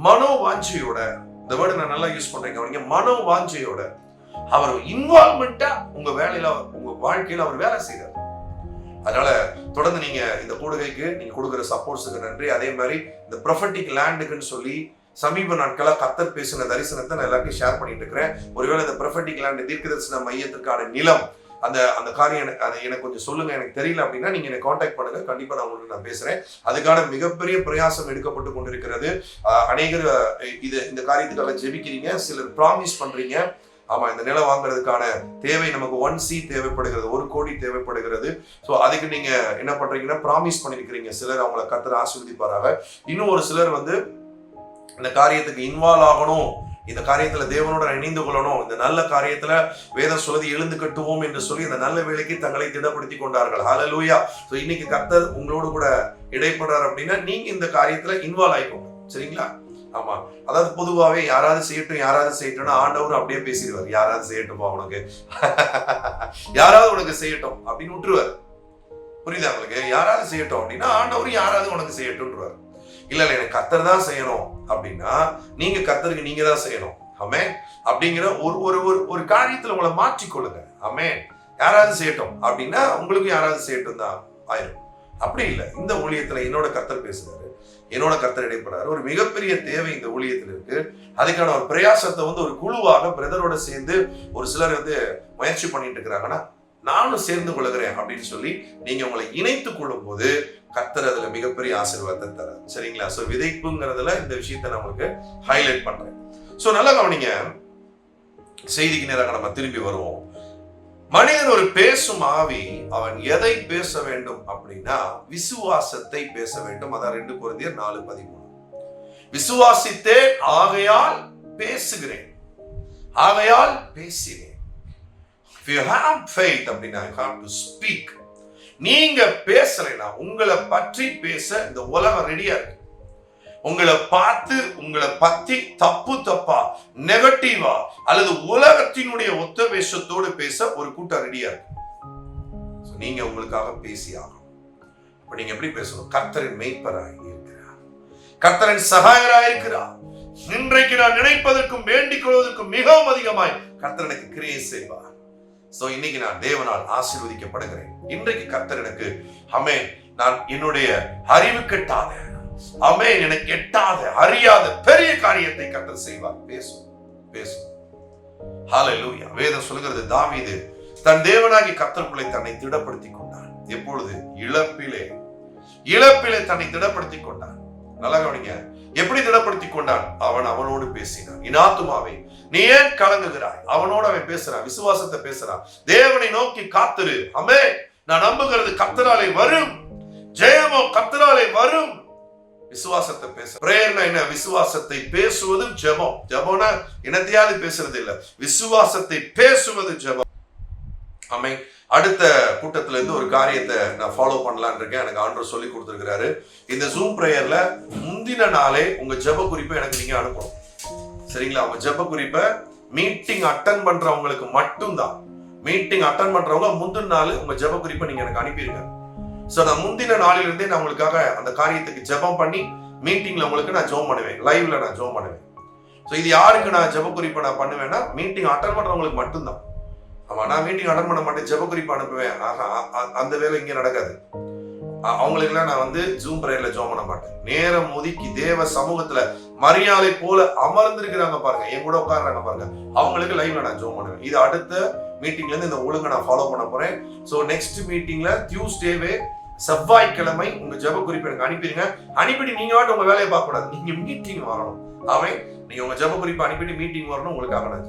மனோவாஞ்சையோட, இந்த வேர்டு நான் நல்லா யூஸ் பண்றேன், மனோவாஞ்சையோட அவர் இன்வால்வ்மெண்டா உங்க வேலையில, உங்க வாழ்க்கையில அவர் வேலை செய்யறாரு. அதனால தொடர்ந்து நீங்க இந்த கூடுகைக்கு நீங்க கொடுக்குற சப்போர்ட்ஸுக்கு நன்றி. அதே மாதிரி இந்த ப்ரொஃபட்டிக் லேண்டுக்குன்னு சொல்லி சமீப நாட்களா கர்த்தர் பேசின தரிசனத்தை நான் எல்லாருக்கும் ஷேர் பண்ணிட்டு இருக்கிறேன். ஒருவேளை இந்த ப்ரொஃபட்டிக் லேண்ட் தீர்க்கதரிசன மையத்திற்கான நிலம் அந்த காரியம் அதை எனக்கு கொஞ்சம் சொல்லுங்க, எனக்கு தெரியல அப்படின்னா நீங்க என்னை காண்டாக்ட் பண்ணுங்க, கண்டிப்பா நான் உங்களுக்கு நான் பேசுறேன். அதுக்கான மிகப்பெரிய பிரயாசம் எடுக்கப்பட்டு கொண்டிருக்கிறது. அநேகர் இந்த காரியத்துக்காக ஜெபிக்கிறீங்க, சிலர் ப்ராமிஸ் பண்றீங்க. ஆமா, இந்த நிலம் வாங்குறதுக்கான தேவை நமக்கு 1 C தேவைப்படுகிறது, 1 கோடி தேவைப்படுகிறது. ஸோ அதுக்கு நீங்க என்ன பண்றீங்கன்னா ப்ராமிஸ் பண்ணிருக்கிறீங்க. சிலர் அவங்களை கர்த்தர் ஆசீர்வதிப்பாராக. இன்னும் ஒரு சிலர் இந்த காரியத்துக்கு இன்வால்வ் ஆகணும், இந்த காரியத்துல தேவனோட இணைந்து கொள்ளணும், இந்த நல்ல காரியத்துல வேதம் சொல்லுது எழுந்து கட்டுவோம் என்று சொல்லி இந்த நல்ல வேலைக்கு தங்களை திடப்படுத்தி கொண்டார்கள். ஹல்லேலூயா. ஸோ இன்னைக்கு கர்த்தர் உங்களோடு கூட இடைப்படுறார் அப்படின்னா நீங்க இந்த காரியத்துல இன்வால்வ் ஆயிக்கோங்க, சரிங்களா? ஆமா, அதாவது பொதுவாகவே யாராவது செய்யட்டும்னா ஆண்டவரும் அப்படியே பேசிடுவார். யாராவது செய்யட்டும்பா உனக்கு, யாராவது உனக்கு செய்யட்டும் அப்படின்னு விட்டுருவாரு. புரியுதா உங்களுக்கு? யாராவது செய்யட்டும் அப்படின்னா ஆண்டவரும் யாராவது உனக்கு செய்யட்டும்ன்றாரு. இல்ல எனக்கு கர்த்தர் தான் செய்யணும் அப்படின்னா நீங்க கர்த்தருக்கு நீங்க தான் செய்யணும். ஆமென். அப்படிங்கிற ஒரு காரியத்துல உங்களை மாற்றிக்கொள்ளுங்க. ஆமென். யாராவது செய்யட்டும் அப்படின்னா உங்களுக்கு யாராவது செய்யட்டும் தான் ஆயிரும். அப்படி இல்லை. இந்த ஊழியத்துல என்னோட கர்த்தர் பேசுறாரு, என்னோட கர்த்தர் இடைப்படுறாரு. ஒரு மிகப்பெரிய தேவை இந்த ஊழியத்தில் இருக்கு. அதுக்கான ஒரு பிரயாசத்தை ஒரு குழுவாக பிரதரோட சேர்ந்து ஒரு சிலர் முயற்சி பண்ணிட்டு இருக்கிறாங்கன்னா நானும் சேர்ந்து கொள்கிறேன் அப்படின்னு சொல்லி நீங்க உங்களை இணைத்துக் கொள்ளும் போது கர்த்தர் அதுல மிகப்பெரிய ஆசீர்வாதத்தை தரார், சரிங்களா? சோ விதைப்புங்கிறதுல இந்த விஷயத்தை நான் உங்களுக்கு ஹைலைட் பண்றேன். சோ நல்லா கவனிங்க. செய்திக்கு நேராக நம்ம திரும்பி வருவோம். மனிதன் ஒரு பேசும் ஆவி, அவன் எதை பேச வேண்டும் அப்படின்னா விசுவாசத்தை பேச வேண்டும். அதான் 2 கொரிந்தியர் 4:13. விசுவாசித்தேன் ஆகையால் பேசுகிறேன், ஆகையால் பேசினேன். If you have faith அப்படின்னா you have to speak. நீங்க பேசலைன்னா உங்களை பற்றி பேச இந்த உலகம் ரெடியா இருக்கு. உங்களை பார்த்து உங்களை பத்தி தப்பா நெகட்டிவா அல்லது உலகத்தினுடைய ஒத்த வேஷத்தோடு பேச ஒரு கூட்டம் ரெடியா இருக்கு. நீங்க உங்களுக்காக பேசி ஆகணும். இப்ப நீங்க எப்படி பேசணும்? கர்த்தரின் மேய்ப்பராய் இருக்கிறார், கர்த்தரின் சகாயராய் இருக்கிறார். இன்றைக்கு நான் நினைப்பதற்கும் வேண்டிக் கொள்வதற்கும் மிகவும் அதிகமாய் கர்த்தர் எனக்கு கிரியை செய்வார். சோ இன்னைக்கு நான் தேவனால் ஆசீர்வதிக்கப்படுகிறேன். இன்றைக்கு கர்த்தர் எனக்கு ஆமென், நான் என்னுடைய அறிவு கெட்டாத, ஆமென், எனக்கு எட்டாத அறியாத பெரிய காரியத்தை கர்த்தர் செய்வார். பேசும். ஹல்லேலூயா. வேதம் சொல்கிறது, தாவீது தன் தேவனாகிய கர்த்தருக்குள்ளே தன்னை திடப்படுத்திக் கொண்டான். எப்பொழுது? இழப்பிலே தன்னை திடப்படுத்திக் கொண்டான். நல்லா கவனிங்க. எப்படி திடப்படுத்திக் கொண்டான்? அவனோடு பேசினான். என் ஆத்துமாவே நீ ஏன் கலங்குகிறாய்? அவனோட அவன் பேசுறான், விசுவாசத்தை பேசுறான். தேவனை நோக்கி காத்திரு. ஆமென். நான் நம்புகிறது கர்த்தராலே வரும். ஜெயமோ கர்த்தராலே வரும். விசுவாசத்தை பேச. பிரேயர்னா என்ன? விசுவாசத்தை பேசுவது ஜெபம். ஜெபம்னா என்னத்தையாவது பேசுறது இல்ல, விசுவாசத்தை பேசுவது ஜெபம். ஆமென். அடுத்த கூட்டத்துல இருந்து ஒரு காரியத்தை நான் ஃபாலோ பண்ணலான்னு இருக்கேன். எனக்கு ஆண்டவர் சொல்லி கொடுத்துருக்கிறாரு. இந்த ஜூம் பிரேயர்ல முந்தின நாளே உங்க ஜெப குறிப்பை எனக்கு நீங்க அனுப்பணும். சரிங்களா? உங்க ஜெப குறிப்பை மீட்டிங் அட்டன் பண்றவங்களுக்கு மட்டும்தான். மீட்டிங் அட்டன் பண்றவங்க முந்தின நாள் உங்க ஜெப குறிப்பை நீங்க எனக்கு அனுப்பிடுங்க. சோ நான் முந்தின நாளிலிருந்தே நான் உங்களுக்காக அந்த காரியத்துக்கு ஜெபம் பண்ணி மீட்டிங்ல உங்களுக்கு நான் ஜெபம் பண்ணுவேன், லைவ்ல நான் ஜெபம் பண்ணுவேன். சோ இது யாருக்கு நான் ஜெப குறிப்பை நான் பண்ணுவேன்னா மீட்டிங் அட்டன் பண்றவங்களுக்கு மட்டும்தான். ஆமா, நான் மீட்டிங் அட்டன் பண்ண மாட்டேன், ஜெப குறிப்பு அனுப்புவேன். அந்த வேலை இங்க நடக்காது. அவங்களுக்குலாம் நான் வந்து ஜூம் பிரேயர்ல ஜெபம் பண்ண மாட்டேன். நேரம் ஒதுக்கி தேவ சமூகத்துல மரியாதை போல அமர்ந்திருக்கிறாங்க பாருங்க, என் கூட உட்கார்றாங்க பாருங்க, அவங்களுக்கு லைவ்ல நான் ஜெபம் பண்ணுவேன். இது அடுத்த மீட்டிங்ல இருந்து இந்த ஒழுங்கை நான் ஃபாலோ பண்ண போறேன். சோ நெக்ஸ்ட் மீட்டிங்ல டியூஸ்டேவே செவ்வாய்க்கிழமை உங்க ஜெப குறிப்பு எனக்கு அனுப்பிடுங்க. அனுப்பிட்டு நீங்க வாட்டு உங்க வேலையை பார்க்க கூடாது, நீங்க மீட்டிங் வரணும். அவன் நீங்க உங்க ஜெப குறிப்பு அனுப்பிட்டு மீட்டிங் வரணும், உங்களுக்காக நான்